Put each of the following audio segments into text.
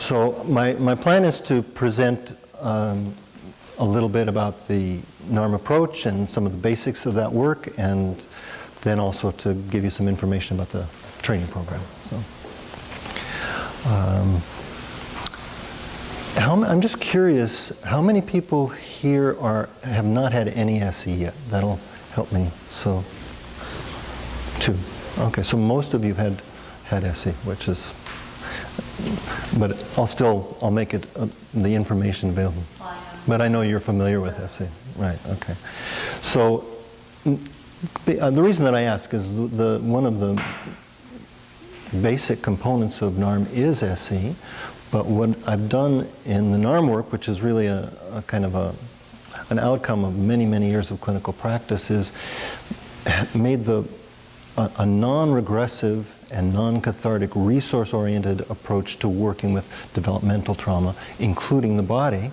So my plan is to present a little bit about the NARM approach and some of the basics of that work, and then also to give you some information about the training program. So, I'm just curious, how many people here have not had any SE yet? That'll help me. So, 2. Okay, so most of you have had SE, which is, but I'll make it the information available. But I know you're familiar with SE, right? Okay. So the reason that I ask is one of the basic components of NARM is SE, but what I've done in the NARM work, which is really a kind of an outcome of many, many years of clinical practice, is made a non-regressive and non-cathartic, resource-oriented approach to working with developmental trauma, including the body,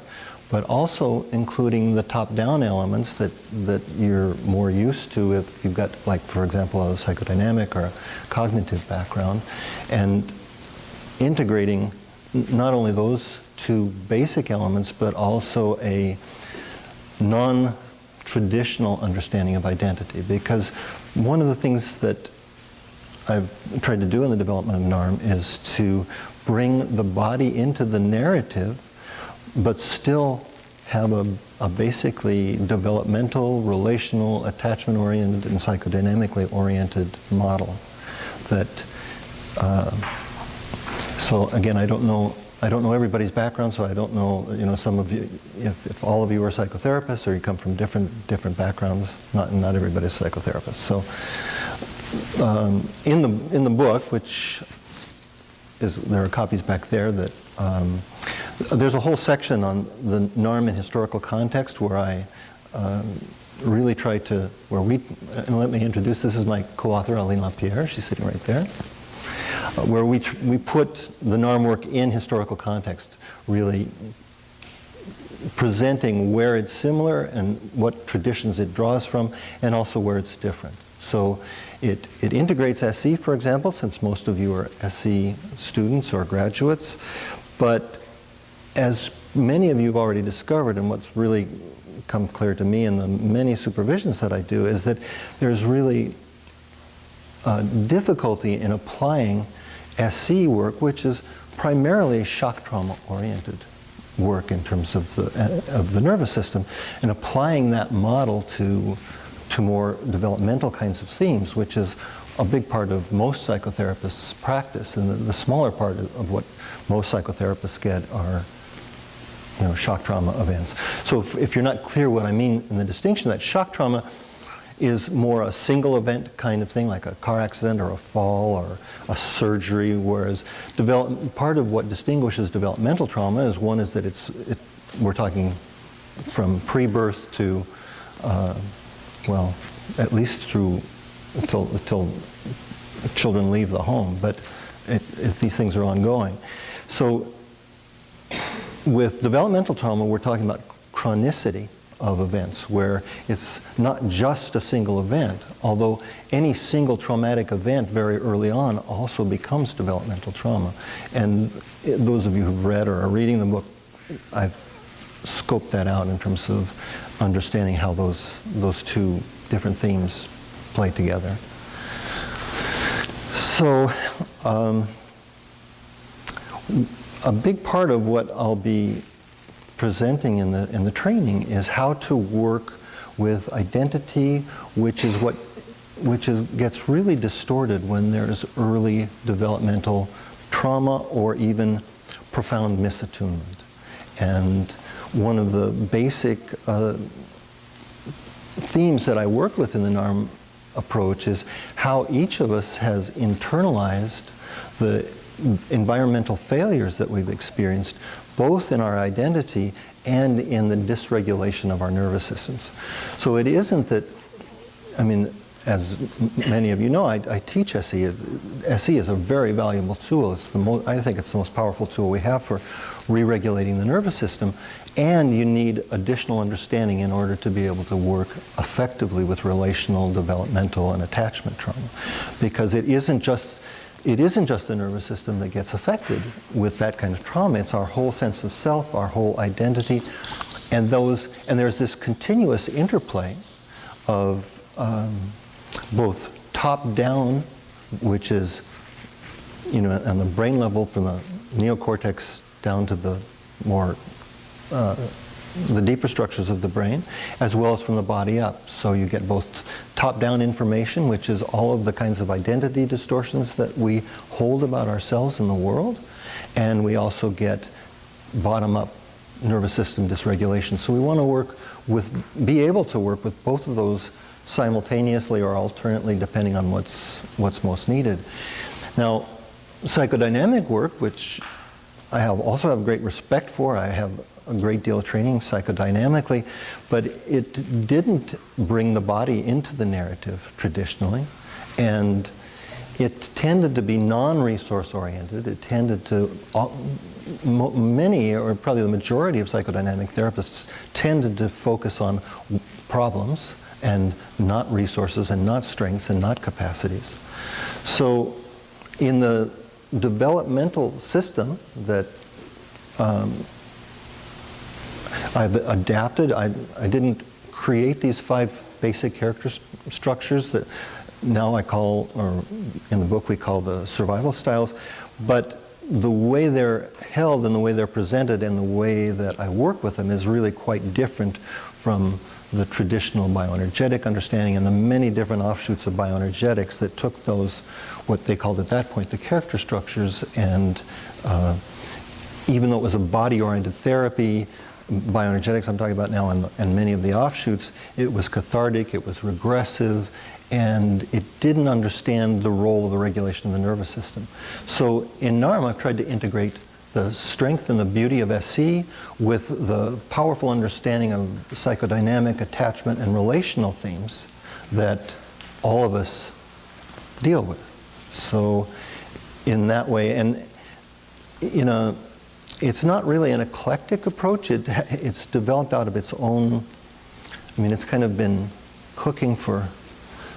but also including the top-down elements that you're more used to if you've got, like, for example, a psychodynamic or a cognitive background, and integrating not only those 2 basic elements, but also a non-traditional understanding of identity. Because one of the things that I've tried to do in the development of NARM is to bring the body into the narrative, but still have a basically developmental, relational, attachment-oriented, and psychodynamically oriented model. That so again, I don't know everybody's background, so I don't know some of you, if all of you are psychotherapists or you come from different backgrounds. Not everybody's a psychotherapist. So in the book, which there are copies back there, that there's a whole section on the NARM in historical context where I really try to, and let me introduce, this is my co-author, Aline Lapierre, she's sitting right there, where we put the NARM work in historical context, really presenting where it's similar and what traditions it draws from, and also where it's different. So it integrates SE, for example, since most of you are SE students or graduates, but as many of you have already discovered, and what's really come clear to me in the many supervisions that I do, is that there's really difficulty in applying SE work, which is primarily shock trauma oriented work in terms of the nervous system, and applying that model to more developmental kinds of themes, which is a big part of most psychotherapists' practice, and the smaller part of what most psychotherapists get are shock trauma events. So if you're not clear what I mean in the distinction, that shock trauma is more a single event kind of thing, like a car accident or a fall or a surgery, whereas part of what distinguishes developmental trauma is one is that we're talking from pre-birth to well, at least until children leave the home, but if these things are ongoing. So with developmental trauma, we're talking about chronicity of events, where it's not just a single event, although any single traumatic event very early on also becomes developmental trauma. And those of you who've read or are reading the book, I've scoped that out in terms of understanding how those 2 different themes play together. So a big part of what I'll be presenting in the training is how to work with identity, which gets really distorted when there's early developmental trauma or even profound misattunement. And one of the basic themes that I work with in the NARM approach is how each of us has internalized the environmental failures that we've experienced, both in our identity and in the dysregulation of our nervous systems. So it isn't that, I mean, as many of you know, I teach SE. SE is a very valuable tool. I think it's the most powerful tool we have for re-regulating the nervous system, and you need additional understanding in order to be able to work effectively with relational, developmental, and attachment trauma. Because it isn't just it isn't just the nervous system that gets affected with that kind of trauma. It's our whole sense of self, our whole identity, and there's this continuous interplay of both top-down, which is, on the brain level from the neocortex down to the more the deeper structures of the brain, as well as from the body up. So you get both top-down information, which is all of the kinds of identity distortions that we hold about ourselves in the world, and we also get bottom-up nervous system dysregulation. So we want to be able to work with both of those simultaneously or alternately, depending on what's most needed. Now, psychodynamic work, which I also have great respect for, I have a great deal of training psychodynamically, but it didn't bring the body into the narrative traditionally, and it tended to be non-resource oriented. It tended to, many, or probably the majority of psychodynamic therapists tended to focus on problems and not resources and not strengths and not capacities. So in the developmental system that I've adapted, I didn't create these 5 basic character structures that now I call, or in the book we call, the survival styles, but the way they're held and the way they're presented and the way that I work with them is really quite different from the traditional bioenergetic understanding and the many different offshoots of bioenergetics that took those, what they called at that point, the character structures, and even though it was a body-oriented therapy, bioenergetics I'm talking about now, and many of the offshoots, it was cathartic, it was regressive, and it didn't understand the role of the regulation of the nervous system. So in NARM, I've tried to integrate the strength and the beauty of SC with the powerful understanding of psychodynamic, attachment, and relational themes that all of us deal with. So in that way, and it's not really an eclectic approach. It's developed out of its own, it's kind of been cooking for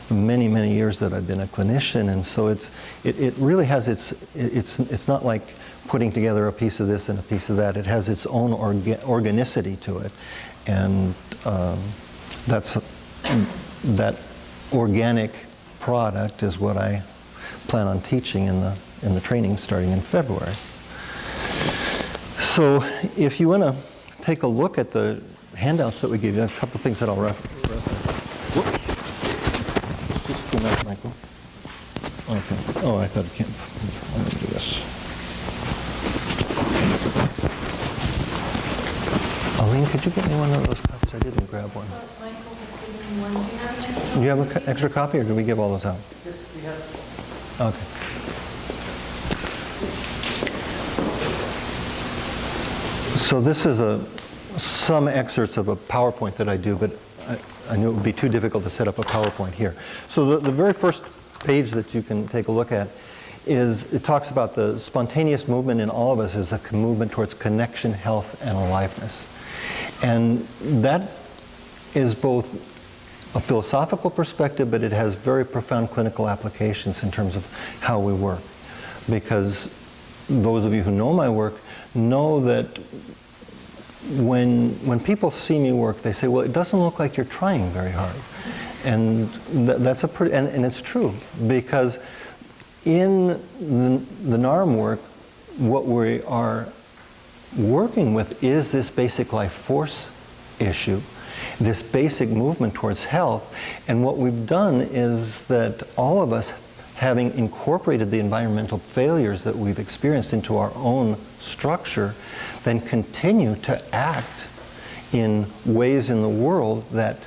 many, many years that I've been a clinician, and so it really has it's not like putting together a piece of this and a piece of that. It has its own organicity to it, and that organic product is what I plan on teaching in the training starting in February. So if you want to take a look at the handouts that we gave you, a couple of things that I'll reference. Whoops. Just turn that Michael. Okay. Oh, I thought it can't. I'm going to do this. Aline, could you get me one of those copies? I didn't grab one. Michael has given me one. Do you have an extra copy, or did we give all those out? Yes, we have. Okay. So this is some excerpts of a PowerPoint that I do, but I knew it would be too difficult to set up a PowerPoint here. So the very first page that you can take a look at it talks about the spontaneous movement in all of us is a movement towards connection, health, and aliveness. And that is both a philosophical perspective, but it has very profound clinical applications in terms of how we work. Because those of you who know my work know that when people see me work, they say, well, it doesn't look like you're trying very hard. And that's a pretty, and it's true, because in the NARM work, what we are working with is this basic life force issue, this basic movement towards health. And what we've done is that all of us, having incorporated the environmental failures that we've experienced into our own structure, then continue to act in ways in the world that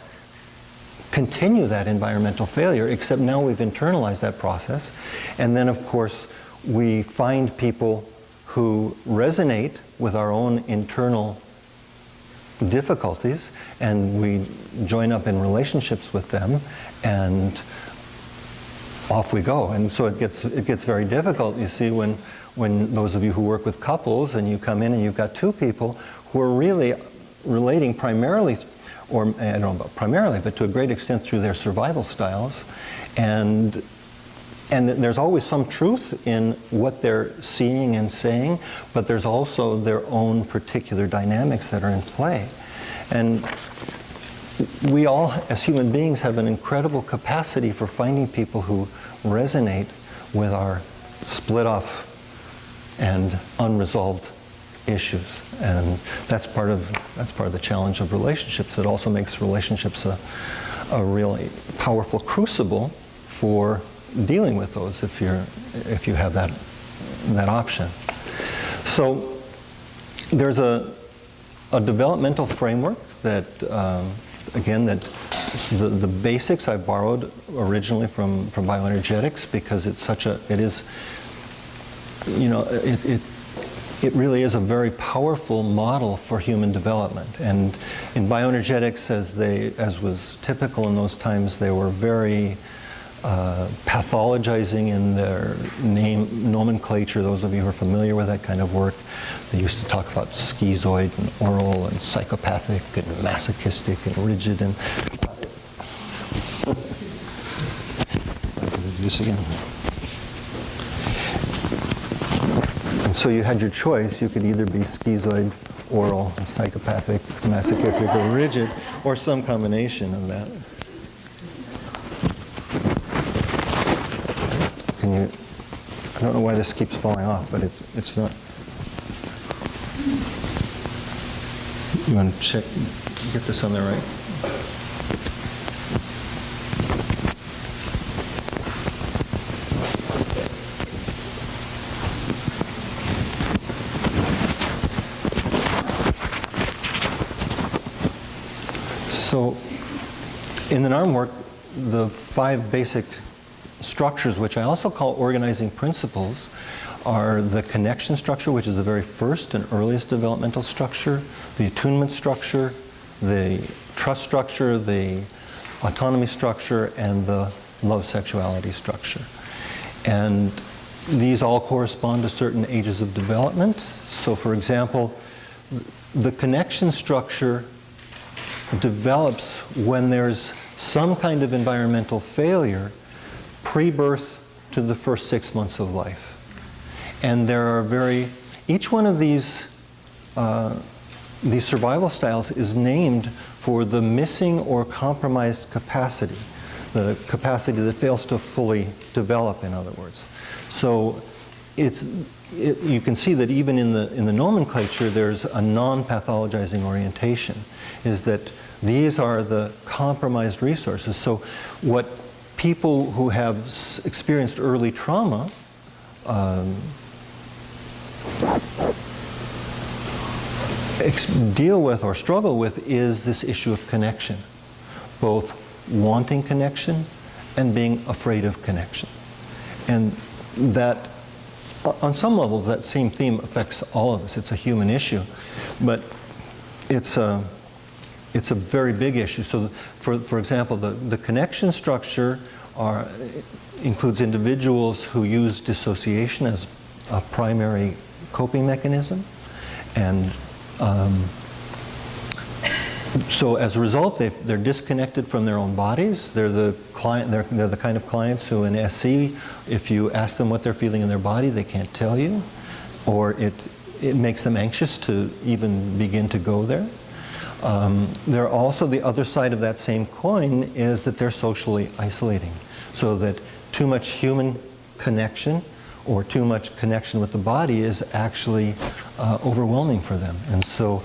continue that environmental failure, except now we've internalized that process. And then, of course, we find people who resonate with our own internal difficulties, and we join up in relationships with them, and off we go. And so it gets very difficult, you see, when those of you who work with couples and you come in and you've got two people who are really relating primarily, or I don't know about primarily, but to a great extent through their survival styles. And and there's always some truth in what they're seeing and saying, but there's also their own particular dynamics that are in play. And we all, as human beings, have an incredible capacity for finding people who resonate with our split off and unresolved issues. And that's part of the challenge of relationships. It also makes relationships a really powerful crucible for dealing with those if you have that option. So there's a developmental framework that again, that the basics I borrowed originally from bioenergetics, because it really is a very powerful model for human development. And in bioenergetics, as was typical in those times, they were very pathologizing in their nomenclature. Those of you who are familiar with that kind of work, they used to talk about schizoid and oral and psychopathic and masochistic and rigid and this again. And so you had your choice. You could either be schizoid, oral, psychopathic, masochistic, or rigid, or some combination of that. I don't know why this keeps falling off, but it's not. You want to check, get this on there right? So, in the NARM work, the 5 basic structures, which I also call organizing principles, are the connection structure, which is the very first and earliest developmental structure, the attunement structure, the trust structure, the autonomy structure, and the love sexuality structure. And these all correspond to certain ages of development. So for example, the connection structure develops when there's some kind of environmental failure pre-birth to the first 6 months of life. And there are each one of these survival styles is named for the missing or compromised capacity, the capacity that fails to fully develop, in other words. So you can see that even in the nomenclature, there's a non-pathologizing orientation, is that these are the compromised resources. So what people who have experienced early trauma deal with or struggle with is this issue of connection, both wanting connection and being afraid of connection. And that, on some levels, that same theme affects all of us. It's a human issue, but it's a very big issue. So for example, the connection structure includes individuals who use dissociation as a primary coping mechanism, and so as a result, they're disconnected from their own bodies. They're the kind of clients who in SC, if you ask them what they're feeling in their body, they can't tell you, or it makes them anxious to even begin to go there. They're also, the other side of that same coin is that they're socially isolating, so that too much human connection or too much connection with the body is actually overwhelming for them. And so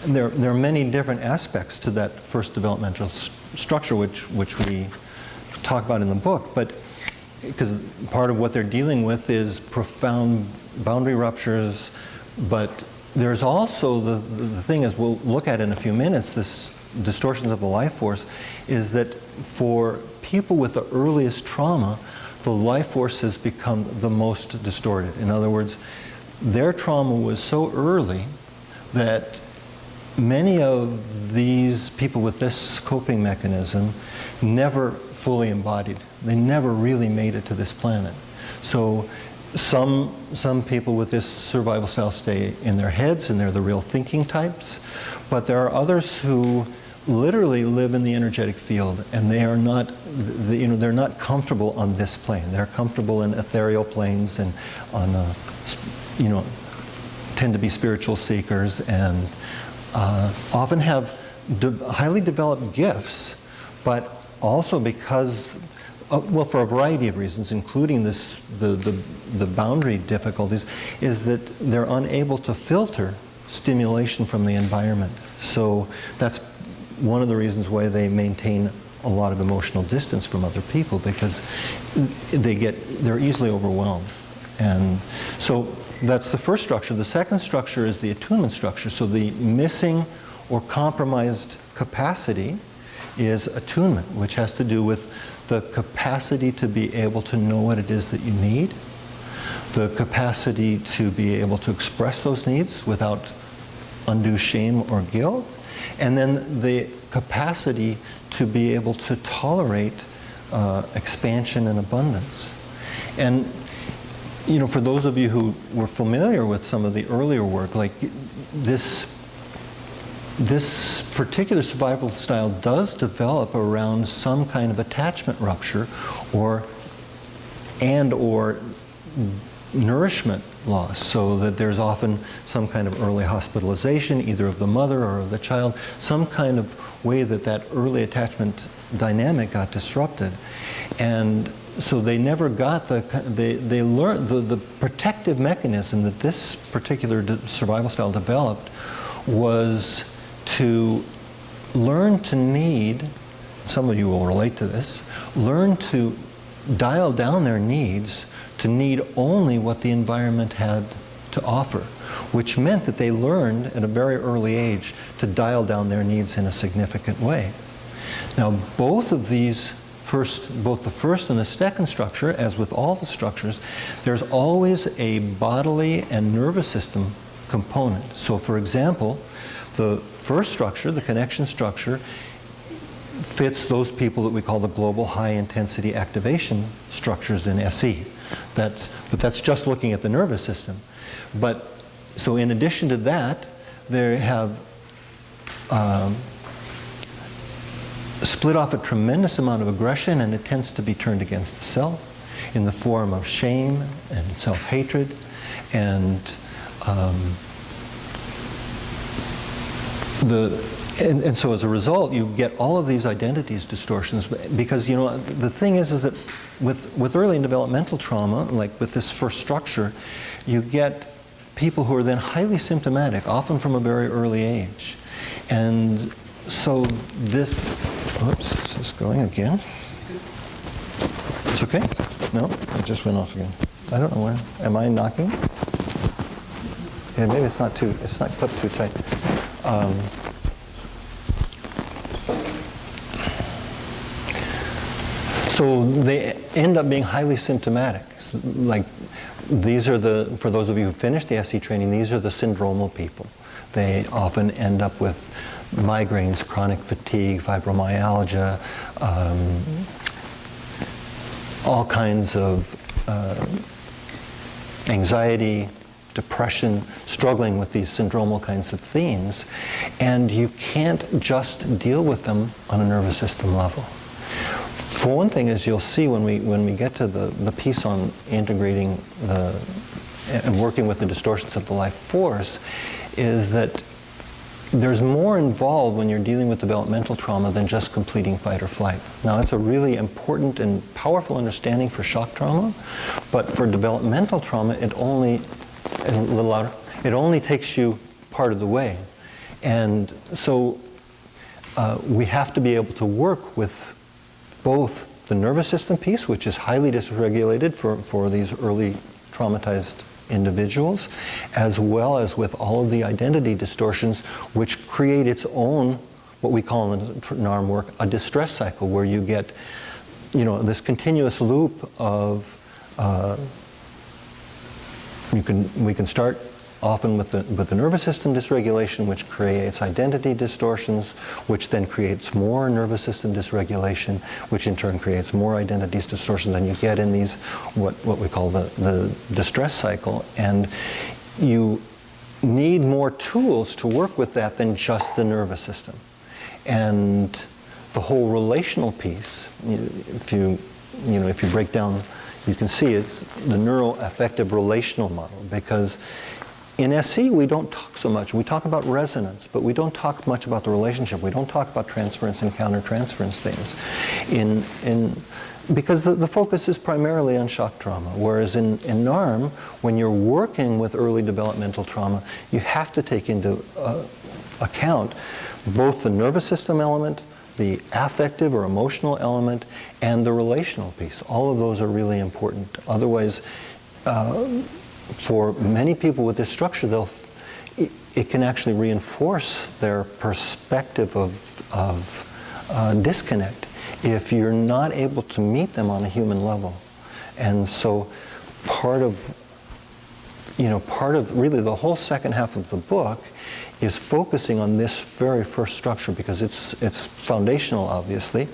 there are many different aspects to that first developmental structure which we talk about in the book, but because part of what they're dealing with is profound boundary ruptures, but there's also the thing, as we'll look at in a few minutes, this distortions of the life force, is that for people with the earliest trauma, the life force has become the most distorted. In other words, their trauma was so early that many of these people with this coping mechanism never fully embodied. They never really made it to this planet. So some people with this survival style stay in their heads, and they're the real thinking types. But there are others who literally live in the energetic field, and they are not, they're not comfortable on this plane. They're comfortable in ethereal planes and on, tend to be spiritual seekers and often have highly developed gifts, but also because, well, for a variety of reasons, including the boundary difficulties, is that they're unable to filter stimulation from the environment. So that's one of the reasons why they maintain a lot of emotional distance from other people, because they're easily overwhelmed. And so that's the first structure. The second structure is the attunement structure. So the missing or compromised capacity is attunement, which has to do with the capacity to be able to know what it is that you need, the capacity to be able to express those needs without undue shame or guilt, and then the capacity to be able to tolerate expansion and abundance. And for those of you who were familiar with some of the earlier work, like this particular survival style does develop around some kind of attachment rupture or nourishment loss, so that there's often some kind of early hospitalization, either of the mother or of the child, some kind of way that early attachment dynamic got disrupted. And so they never got they learned the protective mechanism that this particular survival style developed was to learn to need, some of you will relate to this, learn to dial down their needs to need only what the environment had to offer, which meant that they learned at a very early age to dial down their needs in a significant way. Now, both of these both the first and the second structure, as with all the structures, there's always a bodily and nervous system component. So for example, the first structure, the connection structure, fits those people that we call the global high intensity activation structures in SE. But that's just looking at the nervous system. But so in addition to that, they have split off a tremendous amount of aggression, and it tends to be turned against the self in the form of shame and self-hatred. And so as a result, you get all of these identities distortions, because the thing is that with early and developmental trauma, like with this first structure, you get people who are then highly symptomatic, often from a very early age. And so this, oops, is this going again? It's okay? No? It just went off again. I don't know where. Am I knocking? Yeah, maybe it's not clipped too tight. So they end up being highly symptomatic. Like these are for those of you who finished the SE training, these are the syndromal people. They often end up with migraines, chronic fatigue, fibromyalgia, all kinds of anxiety, depression, struggling with these syndromal kinds of themes. And you can't just deal with them on a nervous system level. For one thing, as you'll see when we get to the piece on integrating and working with the distortions of the life force, is that there's more involved when you're dealing with developmental trauma than just completing fight or flight. Now, that's a really important and powerful understanding for shock trauma, but for developmental trauma, it only takes you part of the way. And so we have to be able to work with both the nervous system piece, which is highly dysregulated for these early traumatized individuals, as well as with all of the identity distortions, which create its own, what we call in the NARM work, a distress cycle, where you get, this continuous loop of, we can start often with the nervous system dysregulation, which creates identity distortions, which then creates more nervous system dysregulation, which in turn creates more identity distortions, and you get in these what we call the distress cycle. And you need more tools to work with that than just the nervous system. And the whole relational piece, if you break down, you can see it's the NeuroAffective relational model, because in SC we don't talk so much. We talk about resonance, but we don't talk much about the relationship. We don't talk about transference and countertransference things. Because the focus is primarily on shock trauma, whereas in NARM, when you're working with early developmental trauma, you have to take into account both the nervous system element, the affective or emotional element, and the relational piece. All of those are really important. Otherwise, for many people with this structure, it can actually reinforce their perspective of disconnect if you're not able to meet them on a human level. And so part of really the whole second half of the book is focusing on this very first structure, because it's foundational, obviously.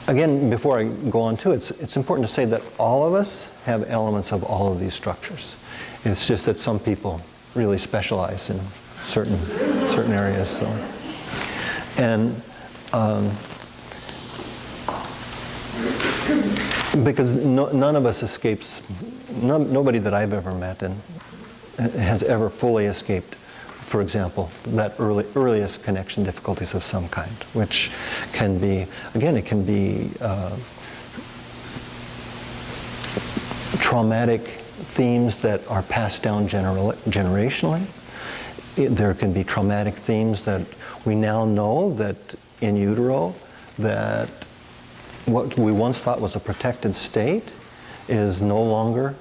Again, before I go on to it, it's important to say that all of us have elements of all of these structures. It's just that some people really specialize in certain areas. So, and because none of us escapes, nobody that I've ever met and has ever fully escaped, for example, that earliest connection difficulties of some kind, which can be, again, it can be traumatic themes that are passed down generationally. There can be traumatic themes that we now know that in utero, that what we once thought was a protected state is no longer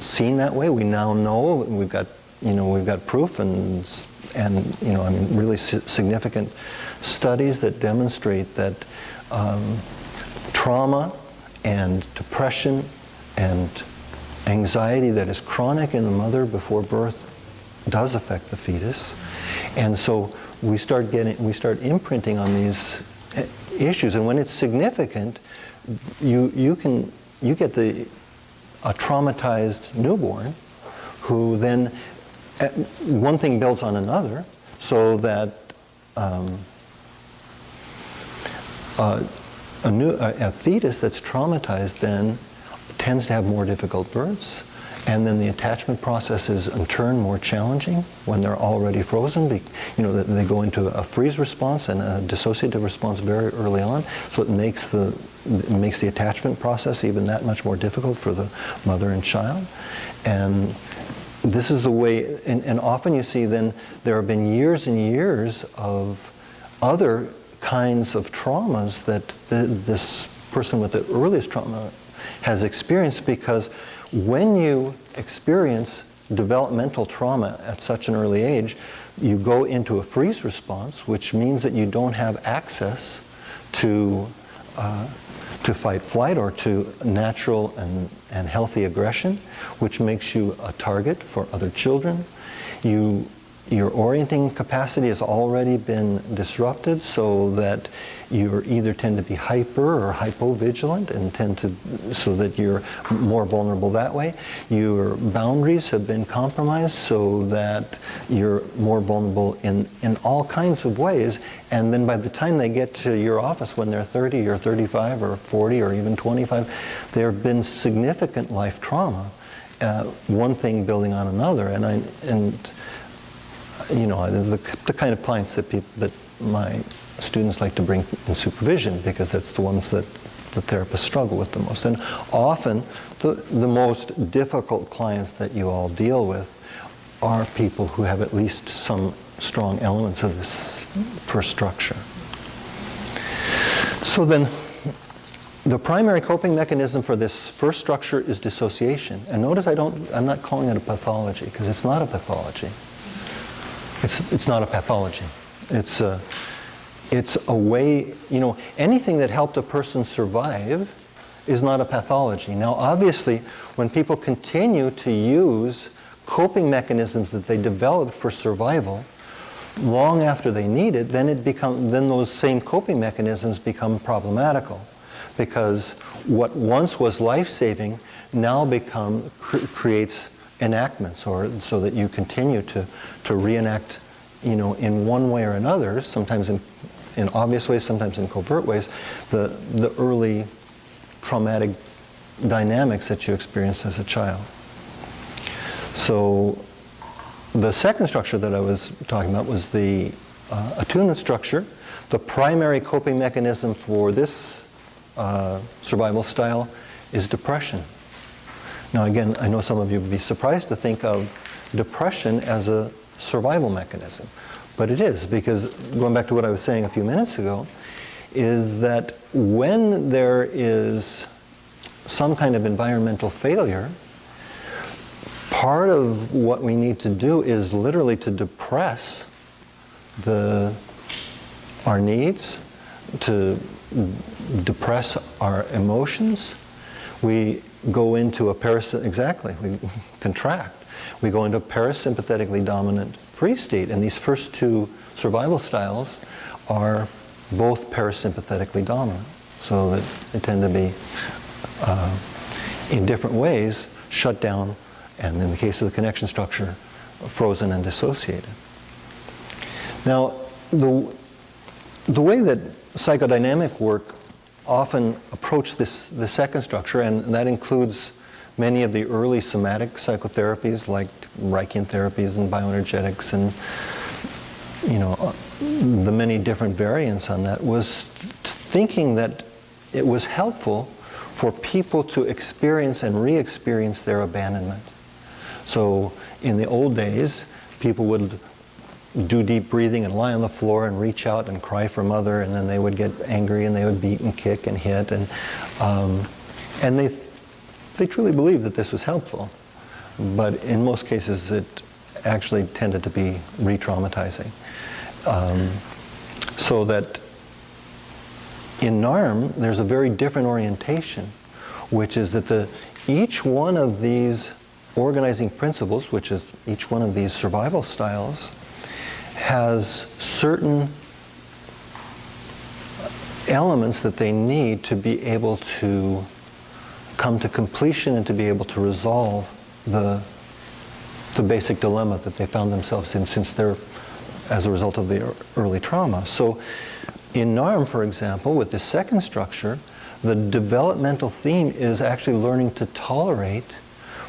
seen that way. We now know, we've got proof and really significant studies that demonstrate that trauma and depression and anxiety that is chronic in the mother before birth does affect the fetus. And so we start imprinting on these issues, and when it's significant, you get a traumatized newborn who then one thing builds on another, so that a fetus that's traumatized then tends to have more difficult births, and then the attachment process is in turn more challenging when they're already frozen. They go into a freeze response and a dissociative response very early on, so it makes the attachment process even that much more difficult for the mother and child. And this is the way, and often you see then there have been years and years of other kinds of traumas that this person with the earliest trauma has experienced, because when you experience developmental trauma at such an early age, you go into a freeze response, which means that you don't have access to fight, flight, or to natural and healthy aggression, which makes you a target for other children. Your orienting capacity has already been disrupted, so that you either tend to be hyper or hypovigilant, and so that you're more vulnerable that way. Your boundaries have been compromised, so that you're more vulnerable in all kinds of ways. And then by the time they get to your office when they're 30 or 35 or 40 or even 25, there have been significant life trauma, one thing building on another. The kind of clients that my students like to bring in supervision, because that's the ones that the therapists struggle with the most. And often the most difficult clients that you all deal with are people who have at least some strong elements of this first structure. So then the primary coping mechanism for this first structure is dissociation. And notice I'm not calling it a pathology, because it's not a pathology. It's not a pathology. It's a way, anything that helped a person survive is not a pathology. Now, obviously, when people continue to use coping mechanisms that they developed for survival long after they need it, then those same coping mechanisms become problematical, because what once was life-saving now creates enactments, or so that you continue to reenact in one way or another, sometimes in obvious ways, sometimes in covert ways, the early traumatic dynamics that you experienced as a child. So the second structure that I was talking about was the attunement structure. The primary coping mechanism for this survival style is depression. Now again, I know some of you would be surprised to think of depression as a survival mechanism, but it is, because going back to what I was saying a few minutes ago, is that when there is some kind of environmental failure, part of what we need to do is literally to depress our needs, to depress our emotions. We go into a we contract. We go into a parasympathetically dominant freeze state, and these first two survival styles are both parasympathetically dominant, so that they tend to be in different ways shut down, and in the case of the connection structure, frozen and dissociated. Now, the way that psychodynamic work often approach the second structure, and that includes many of the early somatic psychotherapies like Reichian therapies and bioenergetics and the many different variants on that, was thinking that it was helpful for people to experience and re-experience their abandonment. So in the old days, people would do deep breathing and lie on the floor and reach out and cry for mother, and then they would get angry and they would beat and kick and hit, and they truly believed that this was helpful, but in most cases it actually tended to be re-traumatizing. So that in NARM there's a very different orientation, which is that each one of these organizing principles, which is each one of these survival styles, has certain elements that they need to be able to come to completion and to be able to resolve the basic dilemma that they found themselves in, since they're as a result of the early trauma. So in NARM, for example, with this second structure, the developmental theme is actually learning to tolerate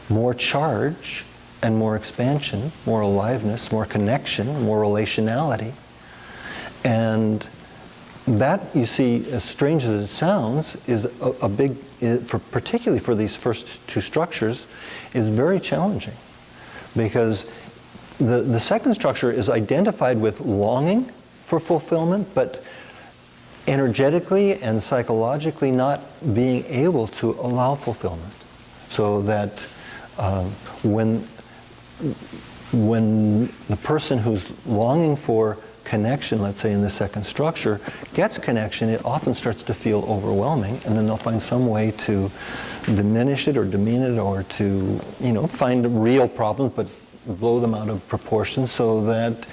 more charge and more expansion, more aliveness, more connection, more relationality. And that, you see, as strange as it sounds, is a big, particularly for these first two structures, is very challenging. Because the second structure is identified with longing for fulfillment, but energetically and psychologically not being able to allow fulfillment. So that when the person who's longing for connection, let's say in the second structure, gets connection, it often starts to feel overwhelming, and then they'll find some way to diminish it or demean it, or to find real problems but blow them out of proportion, so that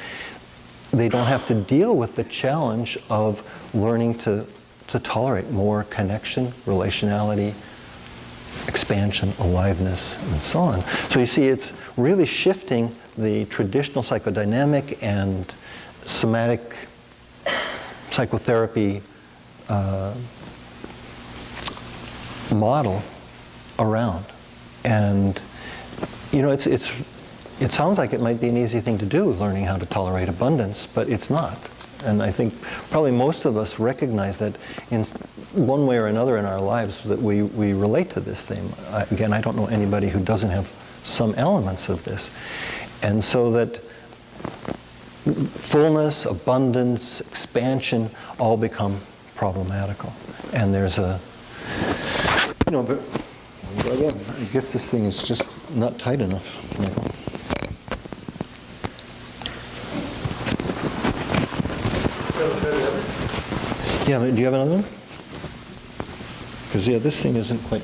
they don't have to deal with the challenge of learning to tolerate more connection, relationality, expansion, aliveness, and so on. So you see, it's really shifting the traditional psychodynamic and somatic psychotherapy model around. And it sounds like it might be an easy thing to do, learning how to tolerate abundance, but it's not. And I think probably most of us recognize that in one way or another in our lives that we relate to this theme. Again, I don't know anybody who doesn't have some elements of this. And so that fullness, abundance, expansion all become problematical. And there's but again, I guess this thing is just not tight enough. Yeah, do you have another one? Because this thing isn't quite.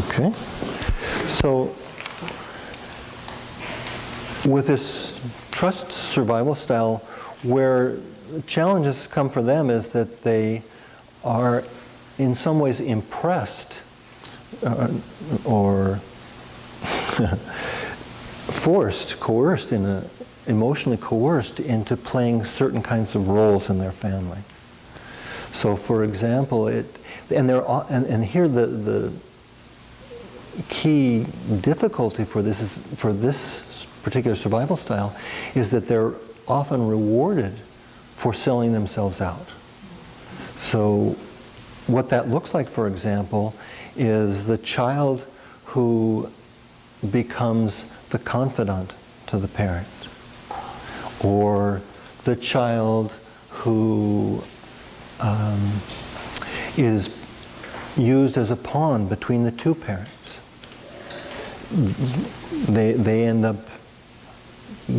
Okay. So with this trust survival style, where challenges come for them is that they are in some ways impressed or emotionally coerced into playing certain kinds of roles in their family. So for example, and here the key difficulty for this particular survival style is that they're often rewarded for selling themselves out. So what that looks like, for example, is the child who becomes the confidant to the parent, or the child who is used as a pawn between the two parents. They end up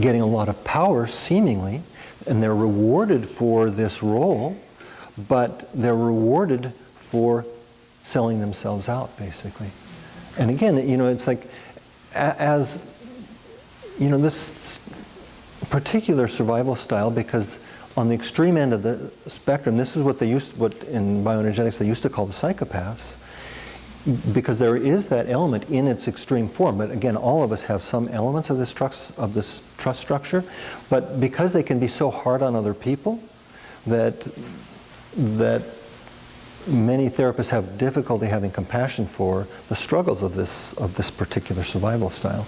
getting a lot of power, seemingly, and they're rewarded for this role, but they're rewarded for selling themselves out, basically. And again, it's like, as this particular survival style, because on the extreme end of the spectrum, this is what in bioenergetics they used to call the psychopaths, because there is that element in its extreme form. But again, all of us have some elements of this trust structure, but because they can be so hard on other people that many therapists have difficulty having compassion for the struggles of this particular survival style.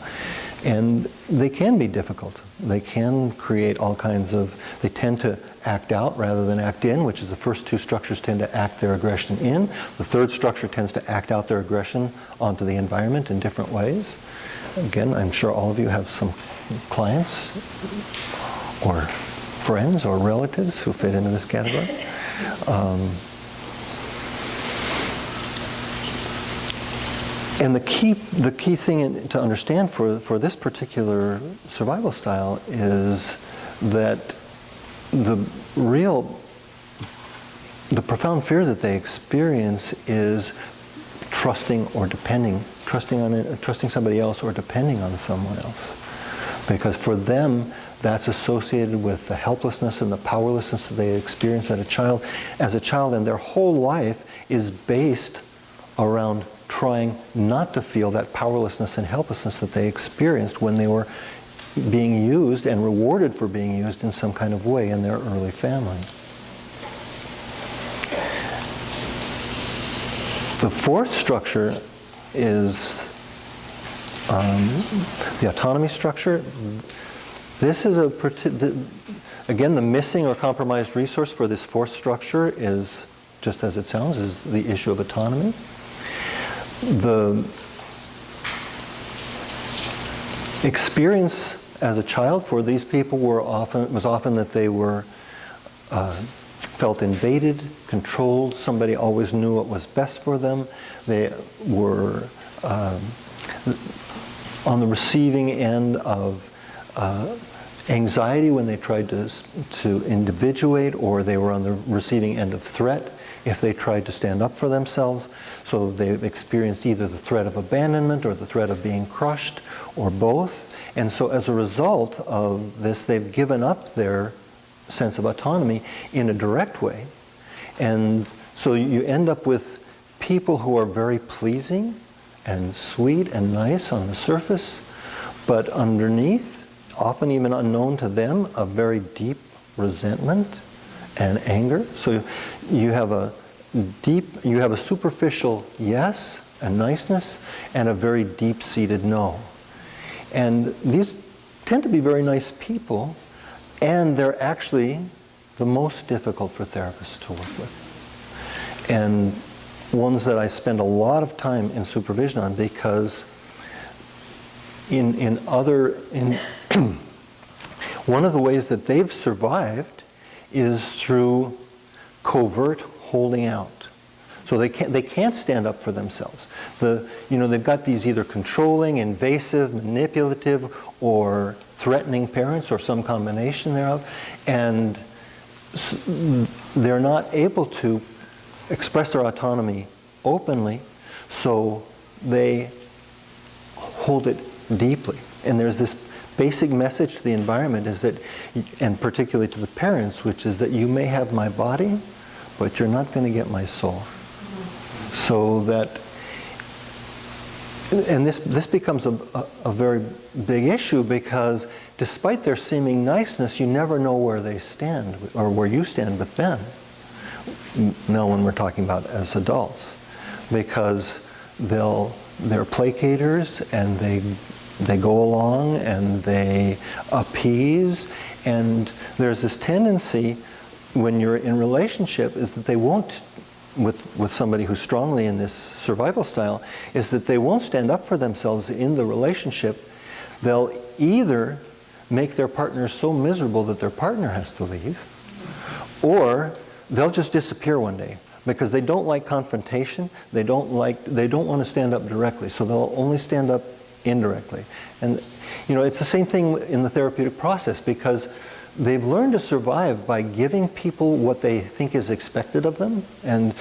And they can be difficult. They can create all kinds of, they tend to act out rather than act in, which is the first two structures tend to act their aggression in. The third structure tends to act out their aggression onto the environment in different ways. Again, I'm sure all of you have some clients or friends or relatives who fit into this category. And the key thing to understand for this particular survival style is that the profound fear that they experience is trusting somebody else or depending on someone else. Because for them, that's associated with the helplessness and the powerlessness that they experience as a child, and their whole life is based around trying not to feel that powerlessness and helplessness that they experienced when they were being used and rewarded for being used in some kind of way in their early family. The fourth structure is the autonomy structure. This is again, the missing or compromised resource for this fourth structure is, just as it sounds, is the issue of autonomy. The experience as a child for these people was often that they were felt invaded, controlled. Somebody always knew what was best for them. They were on the receiving end of anxiety when they tried to individuate, or they were on the receiving end of threat if they tried to stand up for themselves. So they've experienced either the threat of abandonment or the threat of being crushed, or both. And so as a result of this, they've given up their sense of autonomy in a direct way. And so you end up with people who are very pleasing and sweet and nice on the surface, but underneath, often even unknown to them, a very deep resentment and anger. So you have a superficial yes and niceness, and a very deep-seated no. And these tend to be very nice people, and they're actually the most difficult for therapists to work with. And ones that I spend a lot of time in supervision on, because one of the ways that they've survived is through covert holding out. So they can't stand up for themselves. They've got these either controlling, invasive, manipulative, or threatening parents, or some combination thereof, and they're not able to express their autonomy openly. So they hold it deeply. And there's this basic message to the environment is that, and particularly to the parents, which is that you may have my body, but you're not going to get my soul. So that, and this becomes a very big issue, because despite their seeming niceness, you never know where they stand, or where you stand with them. Now when we're talking about as adults, because they're placaters, and they go along and they appease, and there's this tendency when you're in relationship is that they won't, with somebody who's strongly in this survival style, is that they won't stand up for themselves in the relationship. They'll either make their partner so miserable that their partner has to leave, or they'll just disappear one day because they don't like confrontation. They don't want to stand up directly, so they'll only stand up indirectly. And it's the same thing in the therapeutic process, because they've learned to survive by giving people what they think is expected of them. And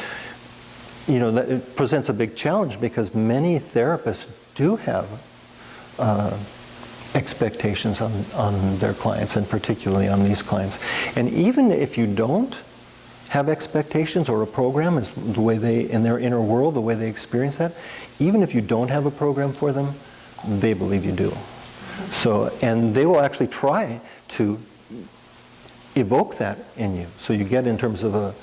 that it presents a big challenge, because many therapists do have expectations on their clients, and particularly on these clients. And even if you don't have expectations, or a program is the way they, in their inner world, the way they experience that, even if you don't have a program for them, they believe you do. So, and they will actually try to evoke that in you. So you get in terms of a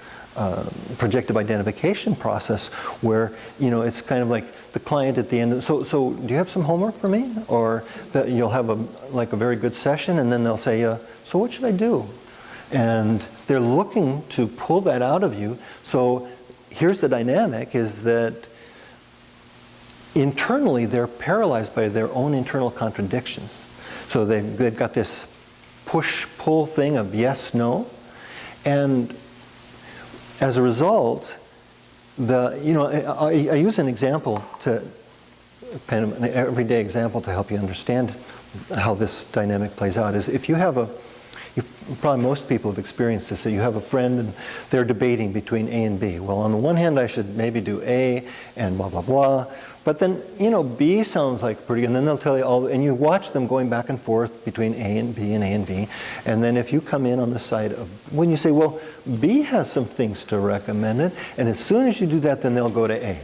projective identification process where, it's kind of like the client at the end. So do you have some homework for me? Or that you'll have a very good session, and then they'll say, so what should I do? And they're looking to pull that out of you. So here's the dynamic, is that internally they're paralyzed by their own internal contradictions. So they've got this push-pull thing of yes, no. And as a result, I use an example, to kind of an everyday example to help you understand how this dynamic plays out, is if you have probably most people have experienced this, that you have a friend and they're debating between A and B. Well, on the one hand, I should maybe do A and blah, blah, blah. But then, B sounds like pretty, and then they'll tell you and you watch them going back and forth between A and B and A and B. And then if you come in on the side of, when you say, well, B has some things to recommend it, and as soon as you do that, then they'll go to A.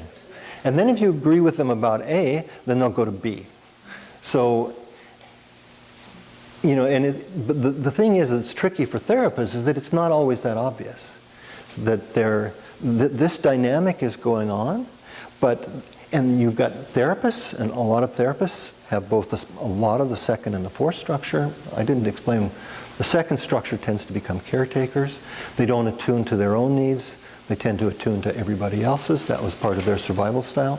And then if you agree with them about A, then they'll go to B. So, but the thing is, it's tricky for therapists, is that it's not always that obvious that this dynamic is going on, and you've got therapists, and a lot of therapists have both a lot of the second and the fourth structure. I didn't explain. The second structure tends to become caretakers. They don't attune to their own needs. They tend to attune to everybody else's. That was part of their survival style.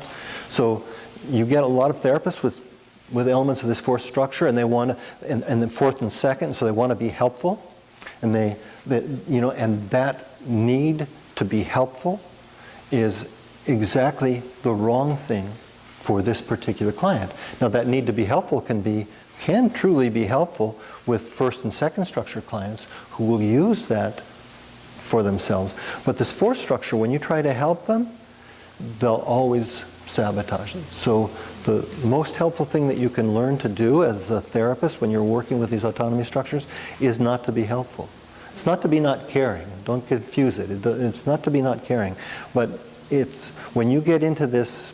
So you get a lot of therapists with elements of this fourth structure, and they want to, and the fourth and second, so they want to be helpful, and and that need to be helpful is exactly the wrong thing for this particular client. Now, that need to be helpful can truly be helpful with first and second structure clients who will use that for themselves. But this fourth structure, when you try to help them, they'll always sabotage it. So the most helpful thing that you can learn to do as a therapist when you're working with these autonomy structures is not to be helpful. It's not to be not caring. Don't confuse it. It's not to be not caring. But it's when you get into this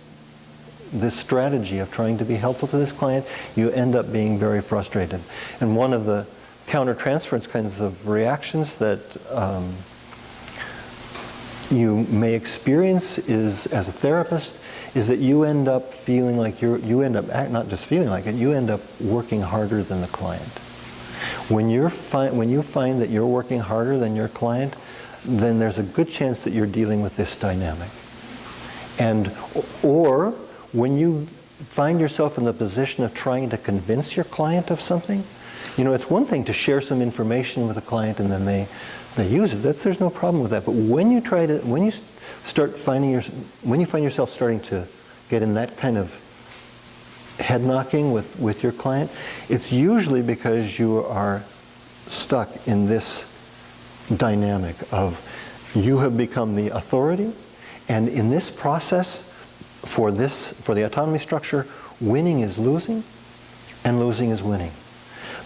strategy of trying to be helpful to this client, you end up being very frustrated. And one of the countertransference kinds of reactions that you may experience is, as a therapist, is that you end up feeling like not just feeling like it, you end up working harder than the client. When you find that you're working harder than your client, then there's a good chance that you're dealing with this dynamic. Or when you find yourself in the position of trying to convince your client of something, it's one thing to share some information with a client and then they use it. There's no problem with that. But when you find yourself starting to get in that kind of head knocking with your client, it's usually because you are stuck in this dynamic of you have become the authority, and in this process for the autonomy structure, winning is losing and losing is winning.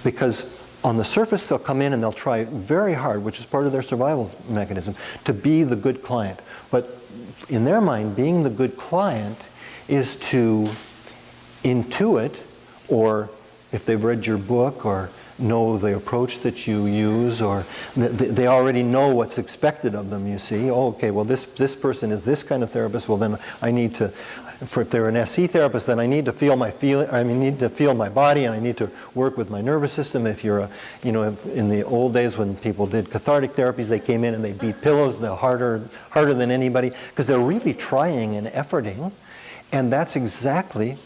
Because on the surface they'll come in and they'll try very hard, which is part of their survival mechanism, to be the good client. But in their mind, being the good client is to intuit, or if they've read your book or know the approach that you use, or they already know what's expected of them, you see. Oh, okay, well this person is this kind of therapist, well then I need to, if they're an SE therapist, then I need to feel my need to feel my body, and I need to work with my nervous system. If you're in the old days when people did cathartic therapies, they came in and they beat pillows, they're harder than anybody, because they're really trying and efforting, and that's exactly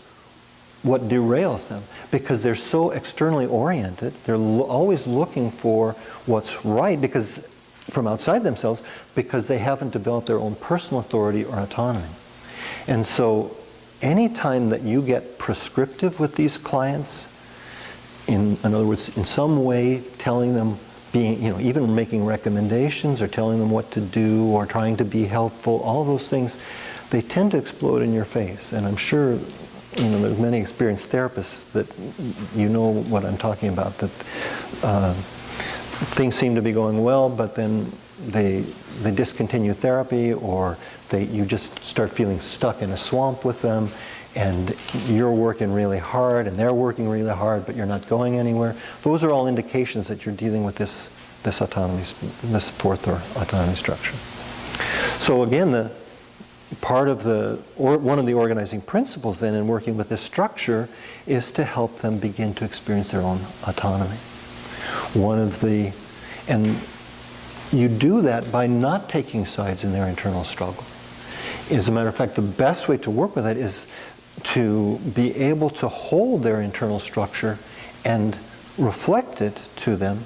what derails them, because they're so externally oriented. They're always looking for what's right, because from outside themselves, because they haven't developed their own personal authority or autonomy. And so anytime that you get prescriptive with these clients, in other words, in some way telling them, even making recommendations or telling them what to do or trying to be helpful, all those things, they tend to explode in your face. And I'm sure there's many experienced therapists that know what I'm talking about, that things seem to be going well, but then they discontinue therapy, or you just start feeling stuck in a swamp with them, and you're working really hard and they're working really hard, but you're not going anywhere. Those are all indications that you're dealing with this fourth or autonomy structure. So again, one of the organizing principles then in working with this structure is to help them begin to experience their own autonomy. And you do that by not taking sides in their internal struggle. As a matter of fact, the best way to work with it is to be able to hold their internal structure and reflect it to them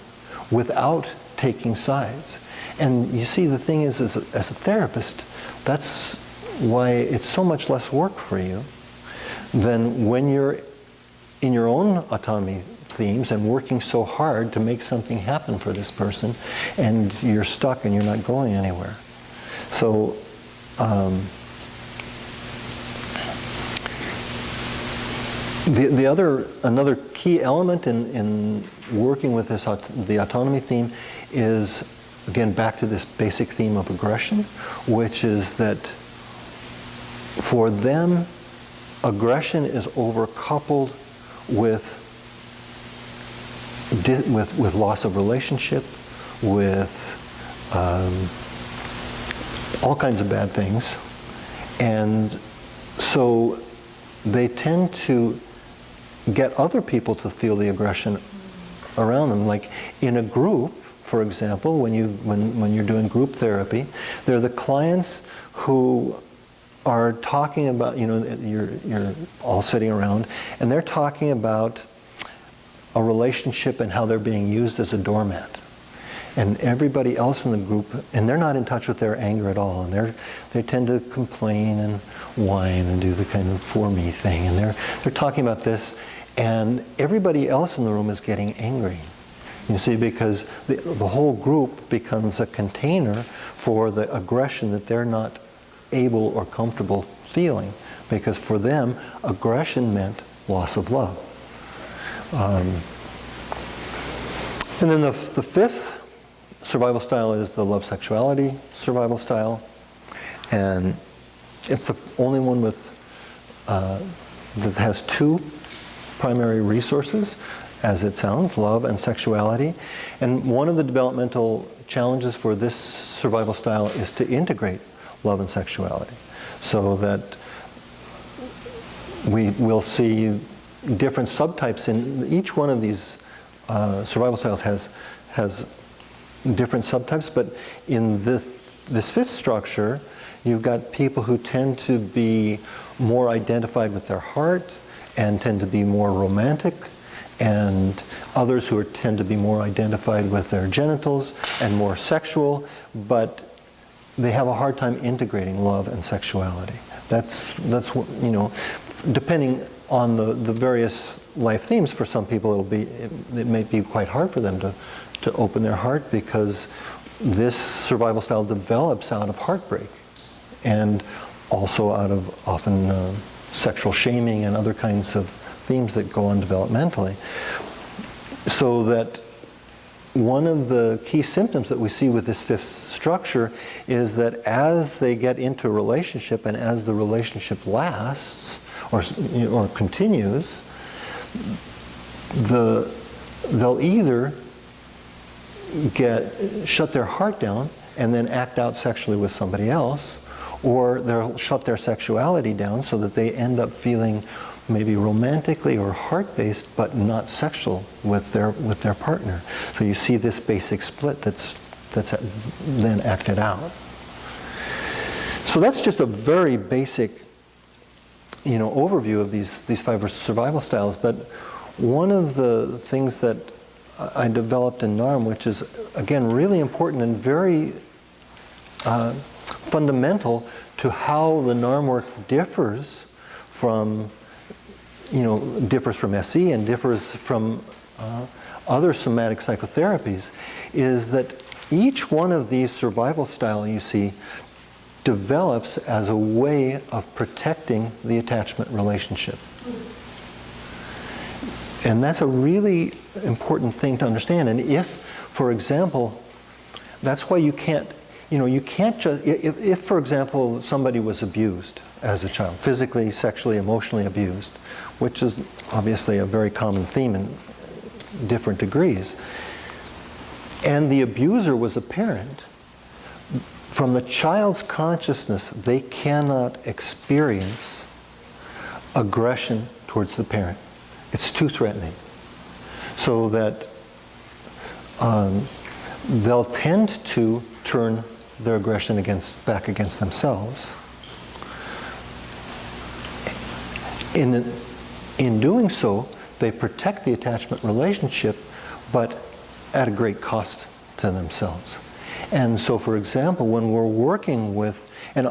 without taking sides. And you see, the thing is, as a therapist, that's why it's so much less work for you than when you're in your own autonomy themes and working so hard to make something happen for this person, and you're stuck and you're not going anywhere. So another key element in working with the autonomy theme is, again, back to this basic theme of aggression, which is that for them, aggression is overcoupled with loss of relationship, with all kinds of bad things. And so they tend to get other people to feel the aggression around them. Like in a group, for example, when you're doing group therapy, they're the clients who are talking about, you're all sitting around, and they're talking about a relationship and how they're being used as a doormat. And everybody else in the group, and they're not in touch with their anger at all, and they tend to complain and whine and do the kind of poor me thing, and they're talking about this, and everybody else in the room is getting angry. You see, because the whole group becomes a container for the aggression that they're not able or comfortable feeling, because for them, aggression meant loss of love. And then the fifth survival style is the love sexuality survival style, and it's the only one that has two primary resources, as it sounds, love and sexuality. And one of the developmental challenges for this survival style is to integrate love and sexuality, so that we will see different subtypes in each one of these survival styles has different subtypes, but in this fifth structure, you've got people who tend to be more identified with their heart and tend to be more romantic, and others who tend to be more identified with their genitals and more sexual, but they have a hard time integrating love and sexuality. That's what, depending on the various life themes, for some people it may be quite hard for them to open their heart, because this survival style develops out of heartbreak. And also out of often sexual shaming and other kinds of themes that go on developmentally. So that one of the key symptoms that we see with this fifth structure is that as they get into a relationship and as the relationship lasts or continues, they'll either shut their heart down and then act out sexually with somebody else, or they'll shut their sexuality down so that they end up feeling maybe romantically or heart-based but not sexual with their partner. So you see this basic split that's then acted out. So that's just a very basic overview of these five survival styles. But one of the things that I developed in NARM, which is again really important and very fundamental to how the NARM work differs from SE and differs from other somatic psychotherapies, is that each one of these survival styles you see develops as a way of protecting the attachment relationship. And that's a really important thing to understand. And if, for example, that's why you can't just, if for example somebody was abused as a child, physically, sexually, emotionally abused, which is obviously a very common theme in different degrees, and the abuser was a parent, from the child's consciousness they cannot experience aggression towards the parent. It's too threatening. So that they'll tend to turn their aggression back against themselves. In doing so, they protect the attachment relationship, but at a great cost to themselves. And so, for example, when we're working with, and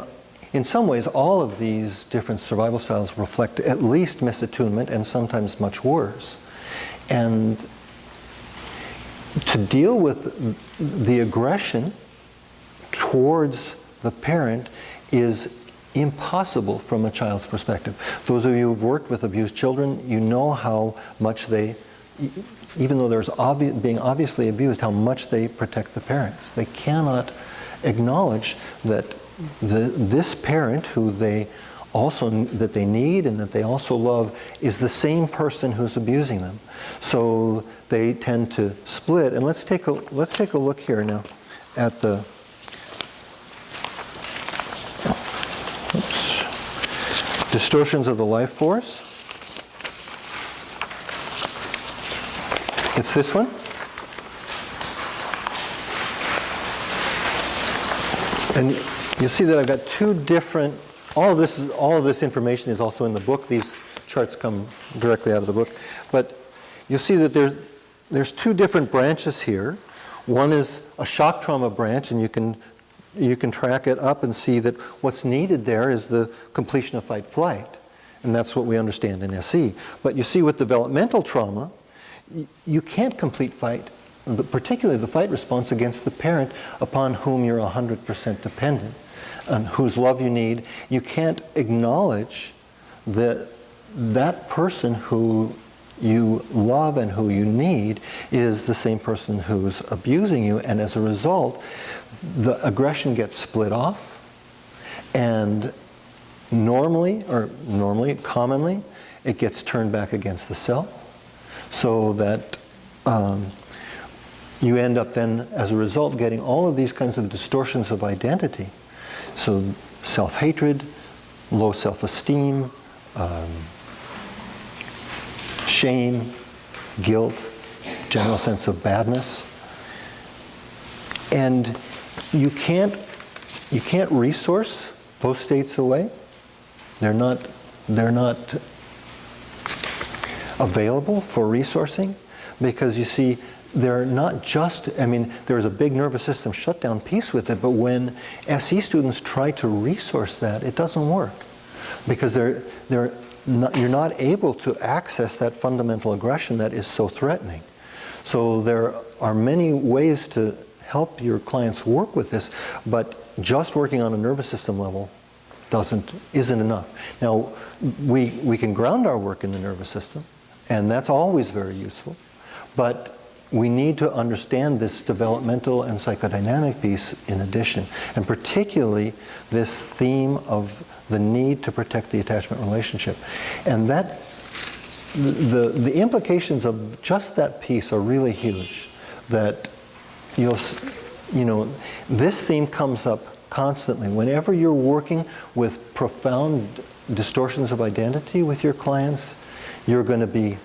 in some ways all of these different survival styles reflect at least misattunement and sometimes much worse. And to deal with the aggression towards the parent is impossible from a child's perspective. Those of you who've worked with abused children, you know how much they, even though there's being obviously abused, how much they protect the parents. They cannot acknowledge that this parent who they need and that they also love is the same person who's abusing them. So they tend to split. And let's take a look here now at the distortions of the life force. It's this one. And you'll see that I've got two different, all of this information is also in the book. These charts come directly out of the book. But you'll see that there's two different branches here. One is a shock trauma branch, and you can track it up and see that what's needed there is the completion of fight-flight. And that's what we understand in SE. But you see with developmental trauma, you can't complete fight, particularly the fight response against the parent upon whom you're 100% dependent, and whose love you need. You can't acknowledge that that person who you love and who you need is the same person who's abusing you, and as a result, the aggression gets split off, and commonly, it gets turned back against the self, so that you end up then, as a result, getting all of these kinds of distortions of identity. So self-hatred, low self-esteem, shame, guilt, general sense of badness. And you can't resource those states away. They're not available for resourcing, because you see, they're not just, there's a big nervous system shutdown piece with it, but when SE students try to resource that, it doesn't work, because you're not able to access that fundamental aggression that is so threatening. So there are many ways to help your clients work with this, but just working on a nervous system level isn't enough. Now, we can ground our work in the nervous system, and that's always very useful, but we need to understand this developmental and psychodynamic piece in addition, and particularly this theme of the need to protect the attachment relationship. And that, the implications of just that piece are really huge. That this theme comes up constantly. Whenever you're working with profound distortions of identity with your clients, you're going to be,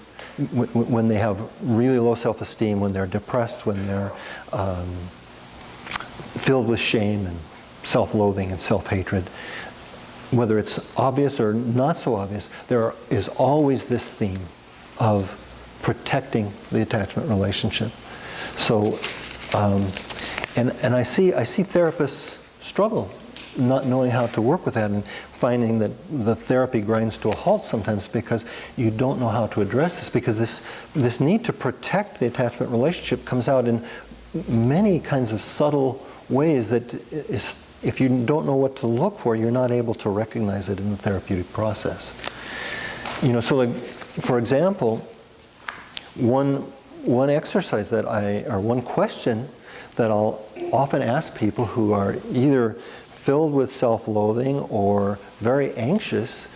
when they have really low self-esteem, when they're depressed, when they're filled with shame and self-loathing and self-hatred, whether it's obvious or not so obvious, there is always this theme of protecting the attachment relationship. So, and I see therapists struggle not knowing how to work with that, and finding that the therapy grinds to a halt sometimes because you don't know how to address this, because this need to protect the attachment relationship comes out in many kinds of subtle ways that is, if you don't know what to look for, you're not able to recognize it in the therapeutic process. So like, for example, one exercise that or one question that I'll often ask people who are either filled with self-loathing or very anxious,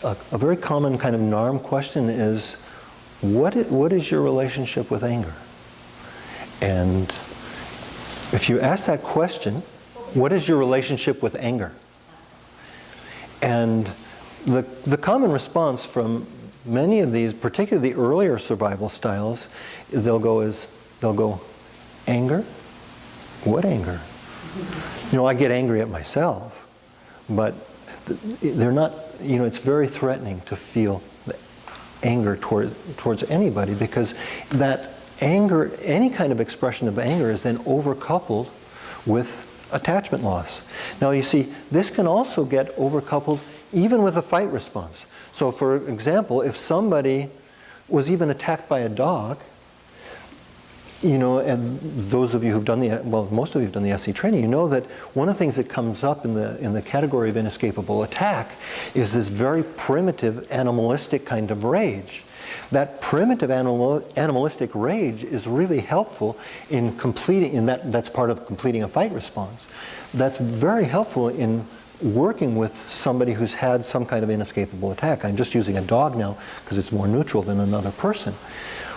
a very common kind of NARM question is, what is your relationship with anger? And if you ask that question, what is your relationship with anger? And the common response from many of these, particularly the earlier survival styles, they'll go, anger? What anger? I get angry at myself, but they're not, it's very threatening to feel anger towards anybody, because that anger, any kind of expression of anger, is then overcoupled with attachment loss. Now you see, this can also get overcoupled even with a fight response. So for example, if somebody was even attacked by a dog, and those of you who've done most of you have done the SE training, you know that one of the things that comes up in the category of inescapable attack is this very primitive animalistic kind of rage. That primitive animalistic rage is really helpful in completing, that's part of completing a fight response. That's very helpful in working with somebody who's had some kind of inescapable attack. I'm just using a dog now because it's more neutral than another person.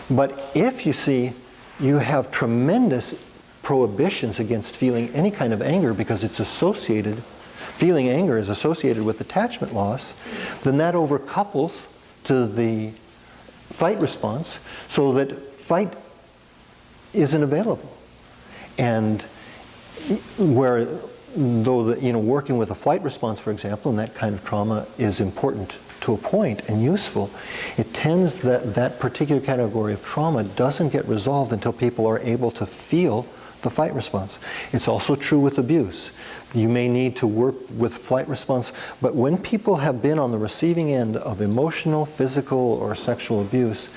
But if you see you have tremendous prohibitions against feeling any kind of anger because it's associated, feeling anger is associated with attachment loss, then that overcouples to the fight response, so that fight isn't available. And where, though working with a flight response, for example, and that kind of trauma is important to a point and useful, it tends that particular category of trauma doesn't get resolved until people are able to feel the fight response. It's also true with abuse. You may need to work with flight response, but when people have been on the receiving end of emotional, physical, or sexual abuse,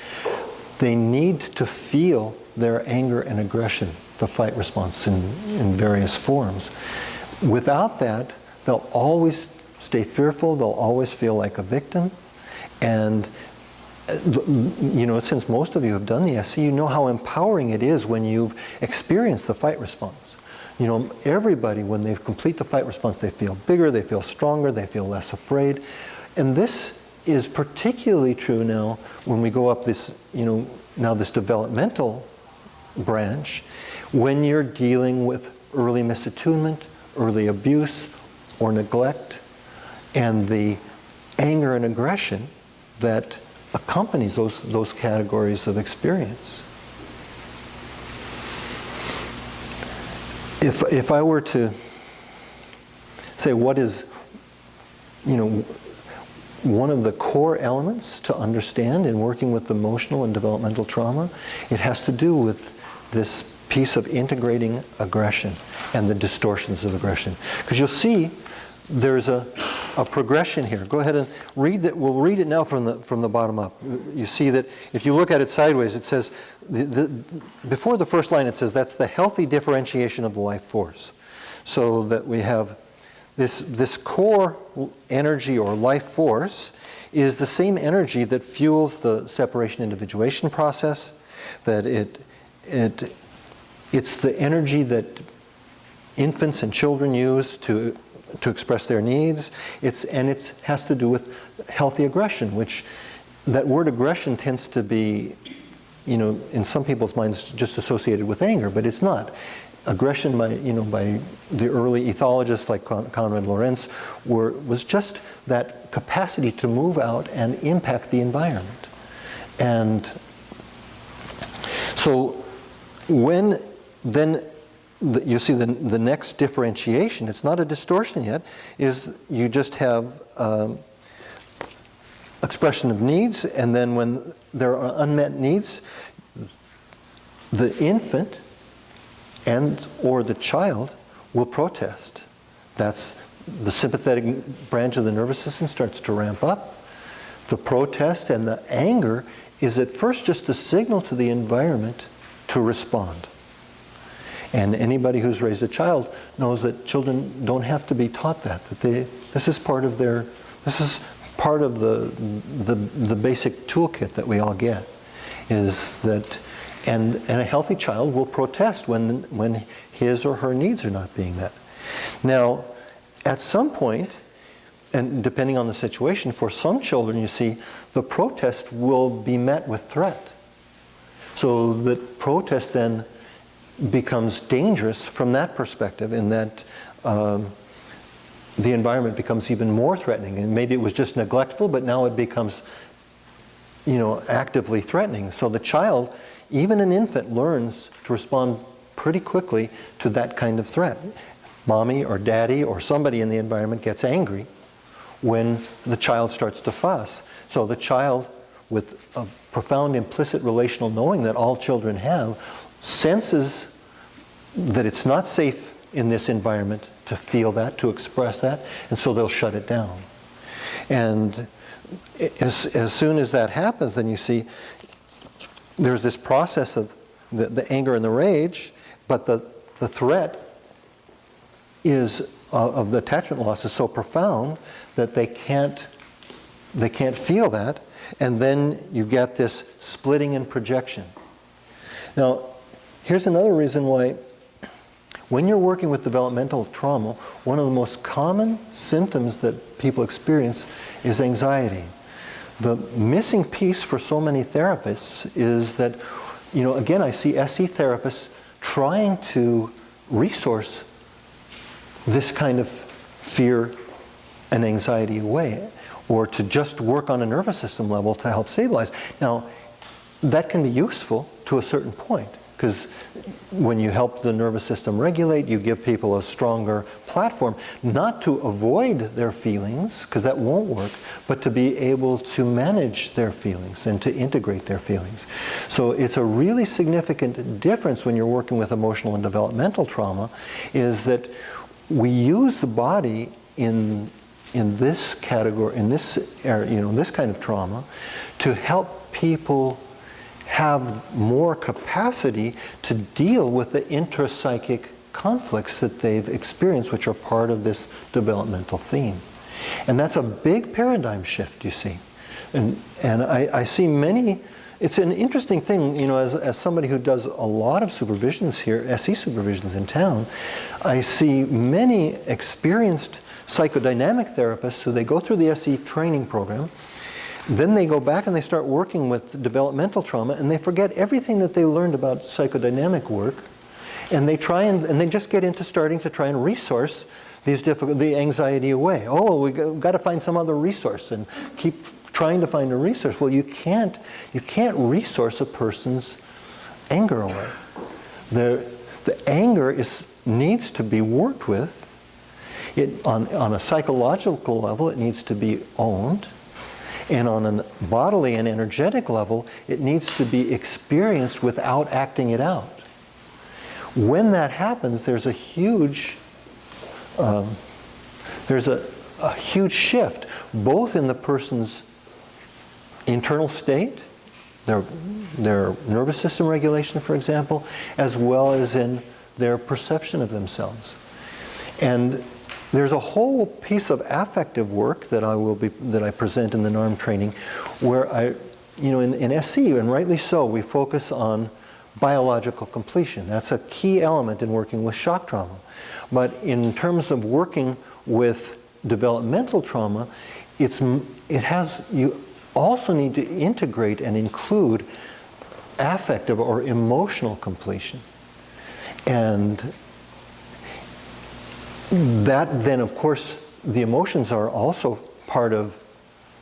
they need to feel their anger and aggression, the fight response in various forms. Without that, they'll always stay fearful, they'll always feel like a victim, and since most of you have done the SE, you know how empowering it is when you've experienced the fight response. Everybody, when they complete the fight response, they feel bigger, they feel stronger, they feel less afraid. And this is particularly true now when we go up this, now this developmental branch, when you're dealing with early misattunement, early abuse, or neglect, and the anger and aggression that accompanies those categories of experience. If I were to say what is, one of the core elements to understand in working with emotional and developmental trauma, it has to do with this piece of integrating aggression and the distortions of aggression. Because you'll see there's a progression here. Go ahead and read it. We'll read it now from the bottom up. You see that if you look at it sideways, it says, before the first line it says that's the healthy differentiation of the life force. So that we have this core energy or life force is the same energy that fuels the separation individuation process, that it's the energy that infants and children use to express their needs. It has to do with healthy aggression, which that word aggression tends to be, in some people's minds just associated with anger, but it's not. Aggression by the early ethologists like Conrad Laurence was just that capacity to move out and impact the environment. And so when then you see the next differentiation, it's not a distortion yet, is you just have expression of needs, and then when there are unmet needs, the infant and or the child will protest. That's the sympathetic branch of the nervous system starts to ramp up. The protest and the anger is at first just a signal to the environment to respond. And anybody who's raised a child knows that children don't have to be taught that this is part of the basic toolkit that we all get, is that and a healthy child will protest when his or her needs are not being met. Now, at some point, and depending on the situation, for some children, you see, the protest will be met with threat. So the protest then becomes dangerous from that perspective, in that the environment becomes even more threatening. And maybe it was just neglectful, but now it becomes, actively threatening. So the child, even an infant, learns to respond pretty quickly to that kind of threat. Mommy or daddy or somebody in the environment gets angry when the child starts to fuss. So the child, with a profound implicit relational knowing that all children have, senses that it's not safe in this environment to feel that, to express that, and so they'll shut it down. And as soon as that happens, then you see there's this process of the anger and the rage, but the threat is of the attachment loss is so profound that they can't feel that, and then you get this splitting and projection. Now, here's another reason why when you're working with developmental trauma, one of the most common symptoms that people experience is anxiety. The missing piece for so many therapists is that, again, I see SE therapists trying to resource this kind of fear and anxiety away, or to just work on a nervous system level to help stabilize. Now, that can be useful to a certain point, because when you help the nervous system regulate, you give people a stronger platform, not to avoid their feelings, because that won't work, but to be able to manage their feelings and to integrate their feelings. So it's a really significant difference when you're working with emotional and developmental trauma, is that we use the body in this category, in this area, this kind of trauma, to help people have more capacity to deal with the intrapsychic conflicts that they've experienced, which are part of this developmental theme. And that's a big paradigm shift, you see. And I see many, it's an interesting thing, as somebody who does a lot of supervisions here, SE supervisions in town, I see many experienced psychodynamic therapists who they go through the SE training program, then they go back and they start working with developmental trauma, and they forget everything that they learned about psychodynamic work, and they try and they just get into starting to try and resource the anxiety away. Oh, we've got to find some other resource, and keep trying to find a resource. Well, you can't resource a person's anger away. The anger needs to be worked with. On a psychological level, it needs to be owned. And on a bodily and energetic level, it needs to be experienced without acting it out. When that happens, there's a huge shift, both in the person's internal state, their nervous system regulation, for example, as well as in their perception of themselves. And there's a whole piece of affective work that I present in the NARM training, where in SC, and rightly so, we focus on biological completion. That's a key element in working with shock trauma. But in terms of working with developmental trauma, you also need to integrate and include affective or emotional completion. And that then, of course, the emotions are also part of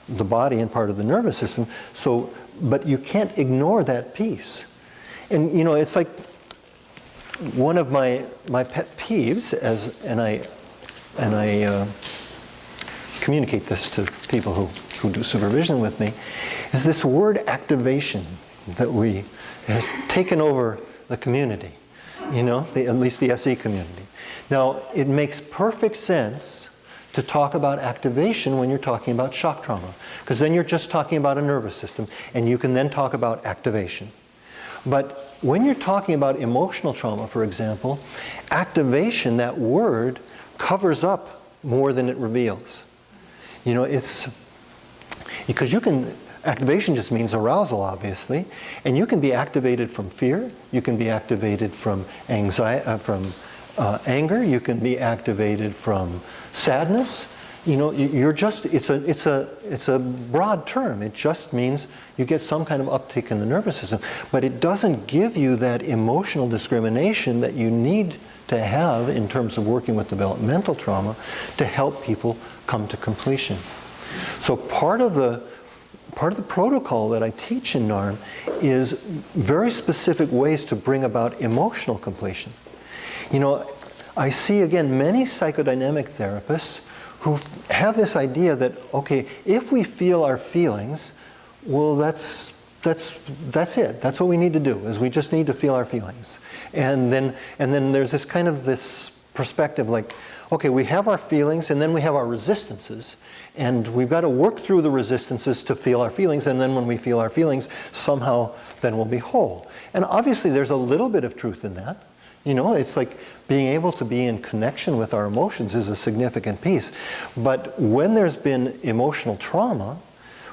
the body and part of the nervous system. So, but you can't ignore that piece. And it's like one of my pet peeves, and I communicate this to people who do supervision with me, is this word activation that has taken over the community, at least the SE community. Now, it makes perfect sense to talk about activation when you're talking about shock trauma, because then you're just talking about a nervous system, and you can then talk about activation. But when you're talking about emotional trauma, for example, activation, that word, covers up more than it reveals. It's because activation just means arousal, obviously, and you can be activated from fear, you can be activated from anxiety, from anger, you can be activated from sadness. It's a broad term. It just means you get some kind of uptick in the nervous system, but it doesn't give you that emotional discrimination that you need to have in terms of working with developmental trauma to help people come to completion. So part of the protocol that I teach in NARM is very specific ways to bring about emotional completion. I see again many psychodynamic therapists who have this idea that, okay, if we feel our feelings, well, that's it. That's what we need to do, is we just need to feel our feelings. And then there's this perspective like, okay, we have our feelings and then we have our resistances, and we've got to work through the resistances to feel our feelings, and then when we feel our feelings, somehow then we'll be whole. And obviously there's a little bit of truth in that. It's like being able to be in connection with our emotions is a significant piece. But when there's been emotional trauma,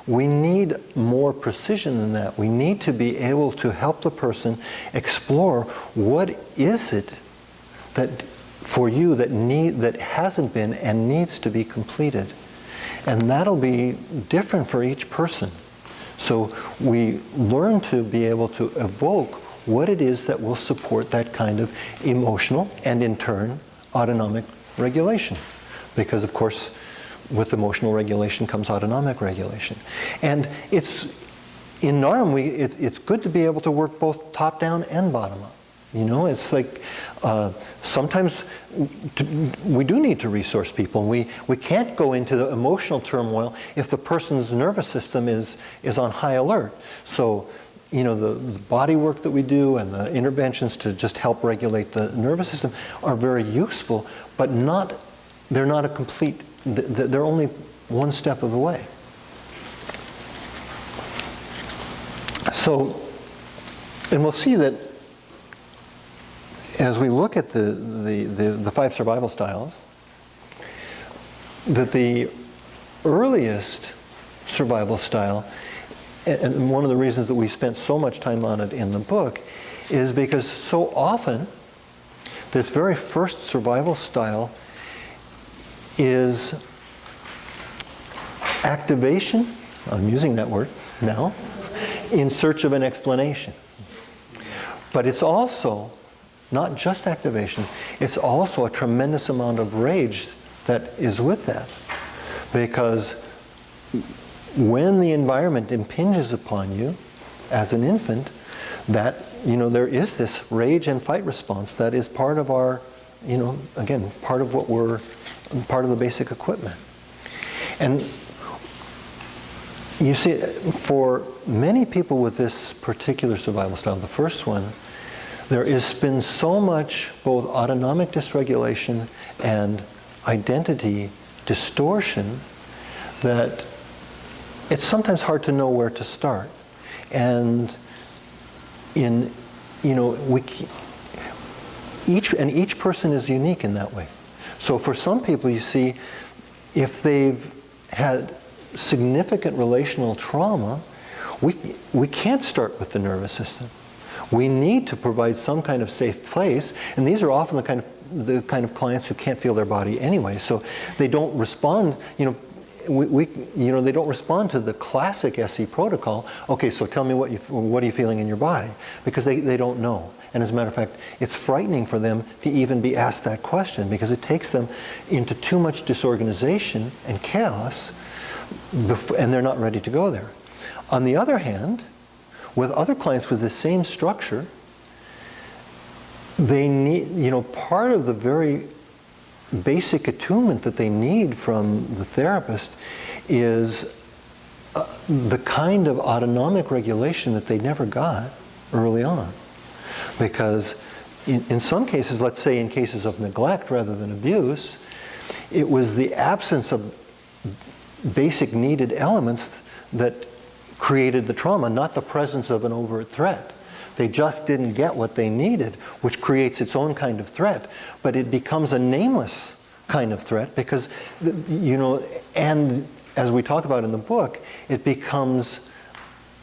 we need more precision than that. We need to be able to help the person explore what is it that for you that hasn't been and needs to be completed. And that'll be different for each person. So we learn to be able to evoke what it is that will support that kind of emotional and in turn autonomic regulation. Because of course with emotional regulation comes autonomic regulation. And in NARM it's good to be able to work both top down and bottom up. It's like sometimes we do need to resource people. We can't go into the emotional turmoil if the person's nervous system is on high alert. So the body work that we do and the interventions to just help regulate the nervous system are very useful, but they're not a complete, they're only one step of the way. So, and we'll see that as we look at the 5 survival styles, that the earliest survival style, and one of the reasons that we spent so much time on it in the book, is because so often this very first survival style is activation, I'm using that word now, in search of an explanation. But it's also not just activation, it's also a tremendous amount of rage that is with that. Because when the environment impinges upon you as an infant, that, there is this rage and fight response that is part of our, again, part of the basic equipment. And you see, for many people with this particular survival style, the first one, there has been so much both autonomic dysregulation and identity distortion that it's sometimes hard to know where to start. And each person is unique in that way. So for some people, you see, if they've had significant relational trauma, we can't start with the nervous system. We need to provide some kind of safe place, and these are often the kind of clients who can't feel their body anyway, so they don't respond, they don't respond to the classic SE protocol. Okay, so tell me what are you feeling in your body? Because they don't know. And as a matter of fact, it's frightening for them to even be asked that question, because it takes them into too much disorganization and chaos, and they're not ready to go there. On the other hand, with other clients with the same structure, they need, part of the very basic attunement that they need from the therapist is the kind of autonomic regulation that they never got early on. Because in some cases, let's say in cases of neglect rather than abuse, it was the absence of basic needed elements that created the trauma, not the presence of an overt threat. They just didn't get what they needed, which creates its own kind of threat. But it becomes a nameless kind of threat because, and as we talk about in the book, it becomes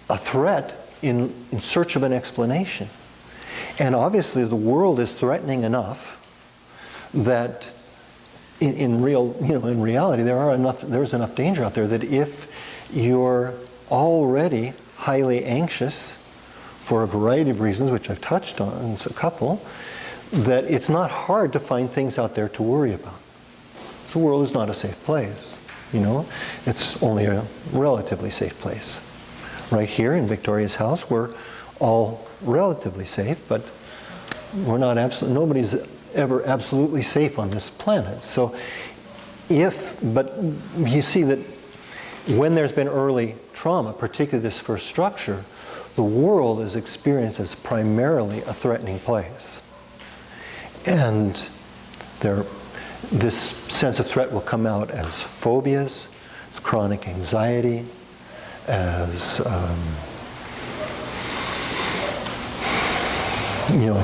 a threat in search of an explanation. And obviously the world is threatening enough that in reality there's enough danger out there that if you're already highly anxious for a variety of reasons, which I've touched on, a couple, that it's not hard to find things out there to worry about. The world is not a safe place, It's only a relatively safe place. Right here in Victoria's house, we're all relatively safe, but we're not nobody's ever absolutely safe on this planet. So but you see that when there's been early trauma, particularly this first structure, the world is experienced as primarily a threatening place. And this sense of threat will come out as phobias, as chronic anxiety, as a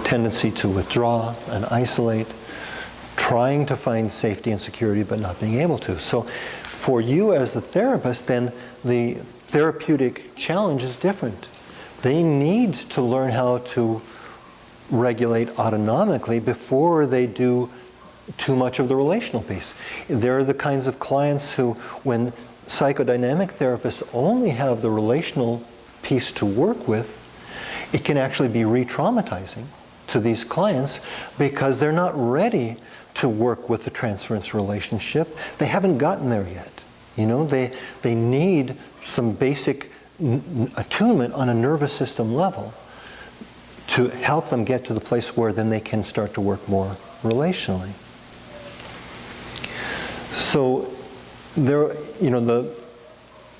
tendency to withdraw and isolate, trying to find safety and security but not being able to. So for you as the therapist, then the therapeutic challenge is different. They need to learn how to regulate autonomically before they do too much of the relational piece. They're the kinds of clients who, when psychodynamic therapists only have the relational piece to work with, it can actually be re-traumatizing to these clients because they're not ready to work with the transference relationship. They haven't gotten there yet. They need some basic attunement on a nervous system level to help them get to the place where then they can start to work more relationally. So the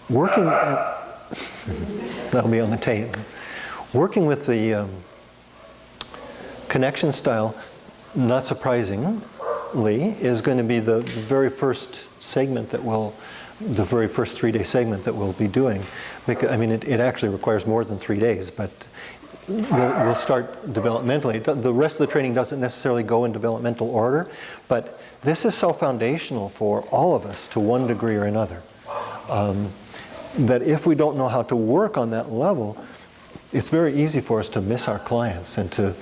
working, that'll be on the tape. Working with the connection style, not surprisingly, is going to be the very first segment the very first 3-day segment that we'll be doing. Because, it actually requires more than 3 days, but we'll start developmentally. The rest of the training doesn't necessarily go in developmental order, but this is so foundational for all of us to one degree or another. That if we don't know how to work on that level, it's very easy for us to miss our clients and to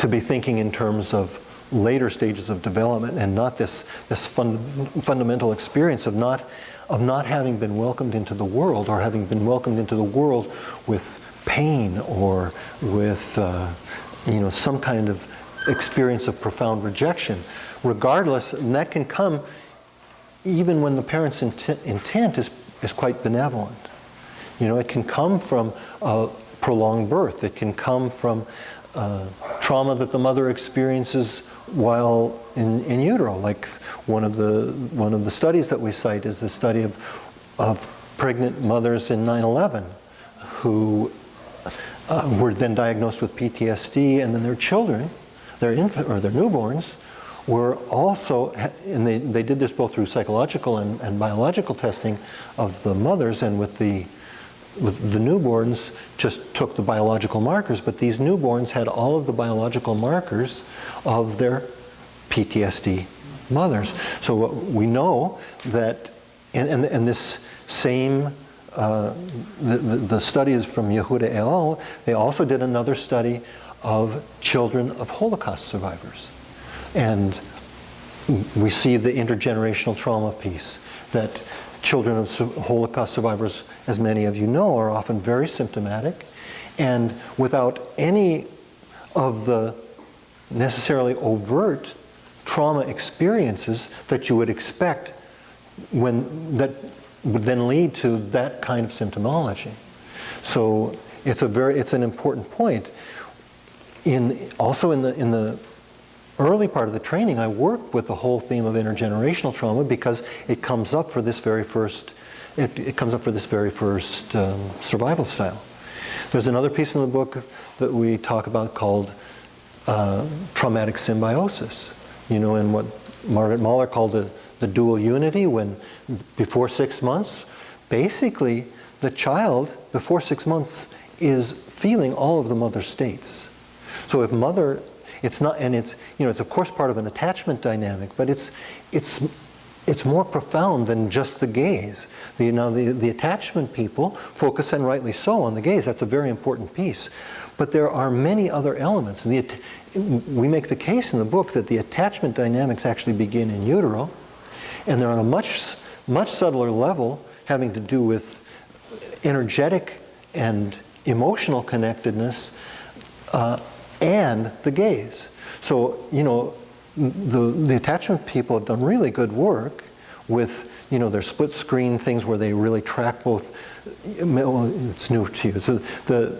be thinking in terms of later stages of development and not this fundamental experience of not having been welcomed into the world, or having been welcomed into the world with pain or with some kind of experience of profound rejection. Regardless, and that can come even when the parent's intent is quite benevolent. It can come from prolonged birth. It can come from trauma that the mother experiences while in utero. Like one of the studies that we cite is the study of pregnant mothers in 9/11 who were then diagnosed with PTSD, and then their children, their newborns, were also, and they did this both through psychological and biological testing of the mothers, and with the newborns just took the biological markers, but these newborns had all of the biological markers of their PTSD mothers. So we know that, and this same, the study is from Yehuda et al. They also did another study of children of Holocaust survivors. And we see the intergenerational trauma piece, that children of Holocaust survivors, as many of you know, are often very symptomatic, and without any of the necessarily overt trauma experiences that you would expect that would then lead to that kind of symptomology. So it's an important point. Also in the early part of the training, I work with the whole theme of intergenerational trauma because it comes up for this very first survival style. There's another piece in the book that we talk about called traumatic symbiosis. And what Margaret Mahler called the dual unity, when before 6 months, basically the child before 6 months is feeling all of the mother's states. So if mother, it's not, and it's of course part of an attachment dynamic, but it's more profound than just the gaze. The attachment people focus, and rightly so, on the gaze. That's a very important piece. But there are many other elements. We make the case in the book that the attachment dynamics actually begin in utero, and they're on a much subtler level, having to do with energetic and emotional connectedness and the gaze. So, the attachment people have done really good work with, their split screen things where they really track both. It's new to you. So the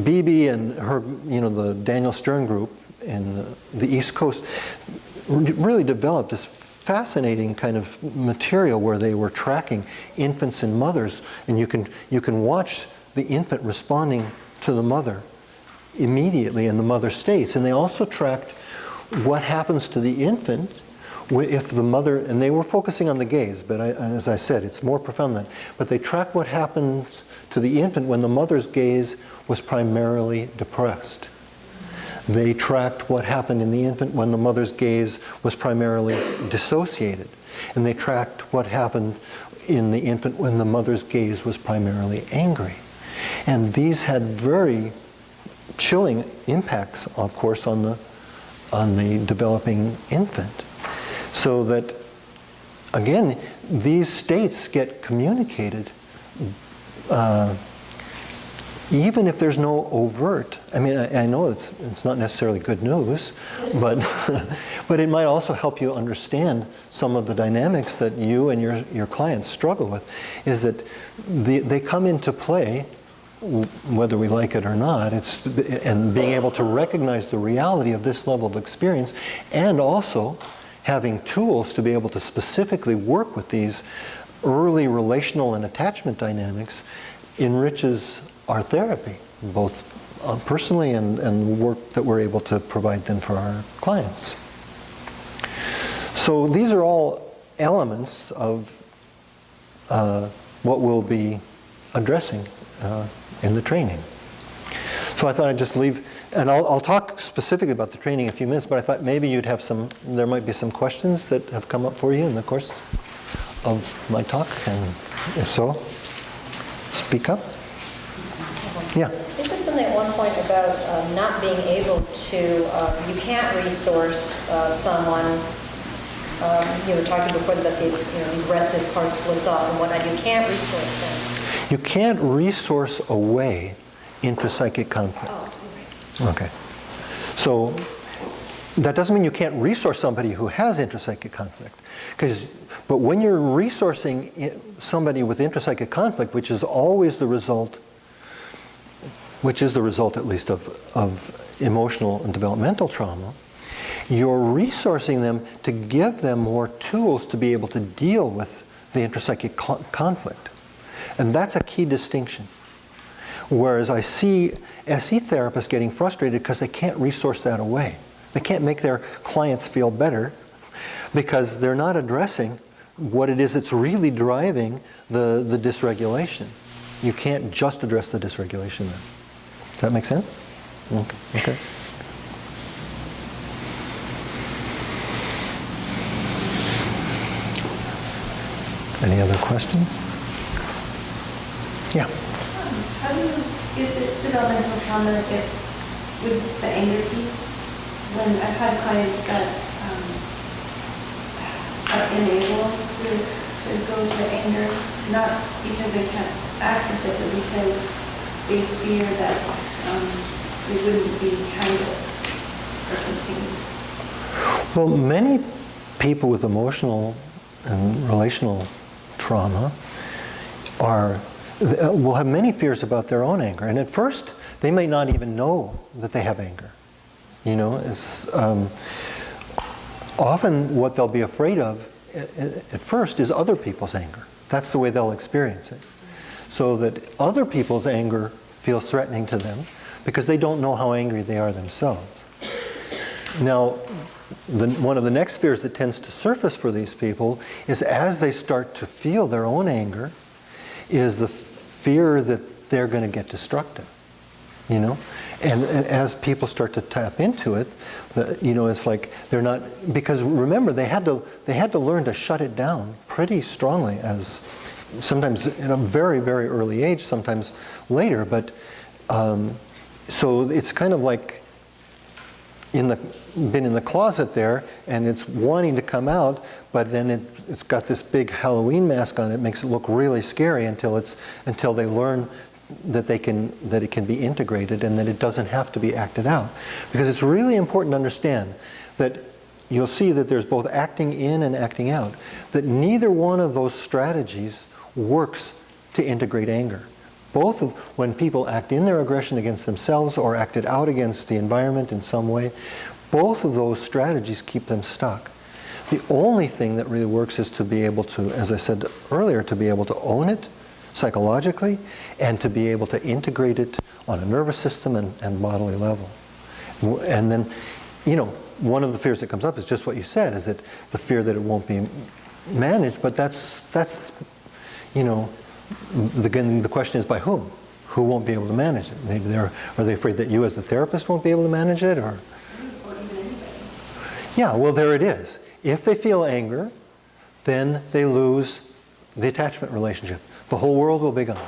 Beebe and her, the Daniel Stern group in the East Coast really developed this fascinating kind of material where they were tracking infants and mothers, and you can watch the infant responding to the mother immediately in the mother states. And they also tracked what happens to the infant if the mother, and they were focusing on the gaze, but as I said, it's more profound than that. But they tracked what happens to the infant when the mother's gaze was primarily depressed. They tracked what happened in the infant when the mother's gaze was primarily dissociated. And they tracked what happened in the infant when the mother's gaze was primarily angry. And these had very chilling impacts, of course, on the developing infant. So that, again, these states get communicated even if there's no overt. I mean, I know it's not necessarily good news, but but it might also help you understand some of the dynamics that you and your clients struggle with, is that they come into play whether we like it or not. And being able to recognize the reality of this level of experience, and also having tools to be able to specifically work with these early relational and attachment dynamics enriches our therapy, both personally and work that we're able to provide then for our clients. So these are all elements of what we'll be addressing in the training. So I thought I'd just leave, and I'll talk specifically about the training in a few minutes, but I thought maybe there might be some questions that have come up for you in the course of my talk, and if so, speak up. Yeah. You said something at one point about not being able to, you can't resource someone. You were talking before that the aggressive part splits off and whatnot. You can't resource them. You can't resource away intrapsychic conflict. Oh, okay. So that doesn't mean you can't resource somebody who has intrapsychic conflict. But when you're resourcing somebody with intrapsychic conflict, which is always the result, at least of emotional and developmental trauma, you're resourcing them to give them more tools to be able to deal with the intrapsychic conflict. And that's a key distinction. Whereas I see SE therapists getting frustrated because they can't resource that away. They can't make their clients feel better because they're not addressing what it is that's really driving the dysregulation. You can't just address the dysregulation then. Does that make sense? Okay. Any other questions? Yeah. How do you, is it developmental trauma get with the anger piece? When I've had clients that are unable to go to anger, not because they can't access it, but because they fear that they wouldn't be handled or something. Well, many people with emotional and relational trauma will have many fears about their own anger, and at first they may not even know that they have anger. You know, it's often what they'll be afraid of at first is other people's anger. That's the way they'll experience it. So that other people's anger feels threatening to them because they don't know how angry they are themselves. Now, one of the next fears that tends to surface for these people is as they start to feel their own anger is the fear that they're going to get destructive. You know, and as people start to tap into it, you know, it's like they're not, because remember they had to learn to shut it down pretty strongly, as sometimes at a very, very early age, sometimes later. But so it's kind of like been in the closet there, and it's wanting to come out, but then it's got this big Halloween mask on. It makes it look really scary until they learn that it can be integrated and that it doesn't have to be acted out. Because it's really important to understand that you'll see that there's both acting in and acting out, that neither one of those strategies works to integrate anger. Both of, when people act in their aggression against themselves or act it out against the environment in some way, both of those strategies keep them stuck. The only thing that really works is to be able to, as I said earlier, to be able to own it psychologically, and to be able to integrate it on a nervous system and bodily level. And then, you know, one of the fears that comes up is just what you said, is that the fear that it won't be managed, but that's you know, the question is by whom? Who won't be able to manage it? Maybe are they afraid that you as the therapist won't be able to manage it, or even anybody. Yeah, well, there it is. If they feel anger, then they lose the attachment relationship. The whole world will be gone.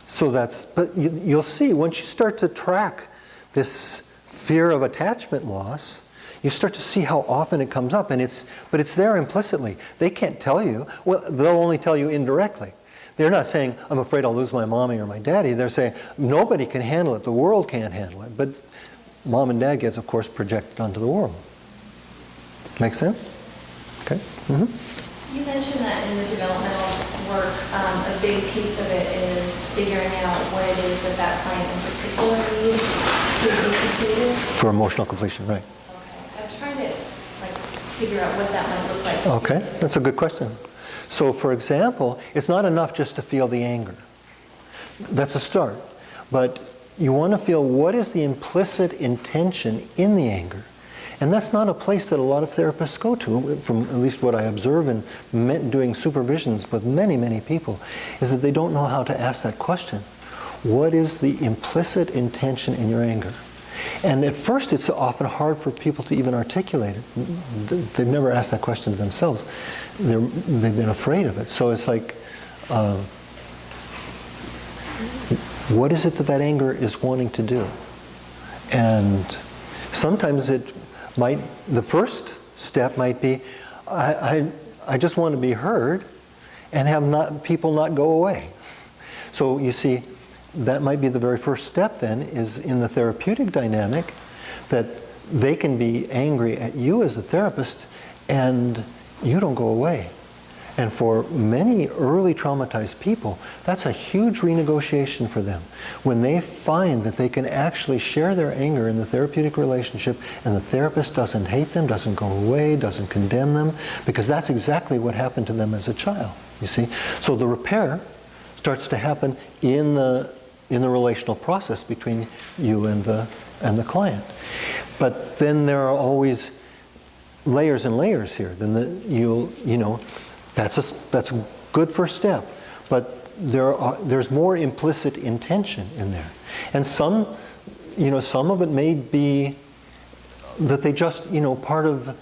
So but you'll see, once you start to track this fear of attachment loss, you start to see how often it comes up, but it's there implicitly. They can't tell you. Well, they'll only tell you indirectly. They're not saying, I'm afraid I'll lose my mommy or my daddy. They're saying, nobody can handle it. The world can't handle it. But mom and dad gets, of course, projected onto the world. Make sense? Okay. Mm-hmm. You mentioned that in the developmental work, a big piece of it is figuring out what it is that client in particular needs to be completed. For emotional completion, right. Okay. I'm trying to figure out what that might look like. Okay, that's a good question. So for example, it's not enough just to feel the anger. That's a start. But you want to feel what is the implicit intention in the anger. And that's not a place that a lot of therapists go to, from at least what I observe in doing supervisions with many, many people, is that they don't know how to ask that question. What is the implicit intention in your anger? And at first it's often hard for people to even articulate it. They've never asked that question to themselves. They've been afraid of it. So it's like, what is it that anger is wanting to do? And sometimes the first step might be, I just want to be heard and have people not go away. So you see, that might be the very first step then, is in the therapeutic dynamic, that they can be angry at you as a therapist and you don't go away. And for many early traumatized people, that's a huge renegotiation for them. When they find that they can actually share their anger in the therapeutic relationship and the therapist doesn't hate them, doesn't go away, doesn't condemn them, because that's exactly what happened to them as a child, you see. So the repair starts to happen in the relational process between you and the client. But then there are always layers and layers here. Then you know, that's a good first step, but there's more implicit intention in there, and some of it may be that they just, part of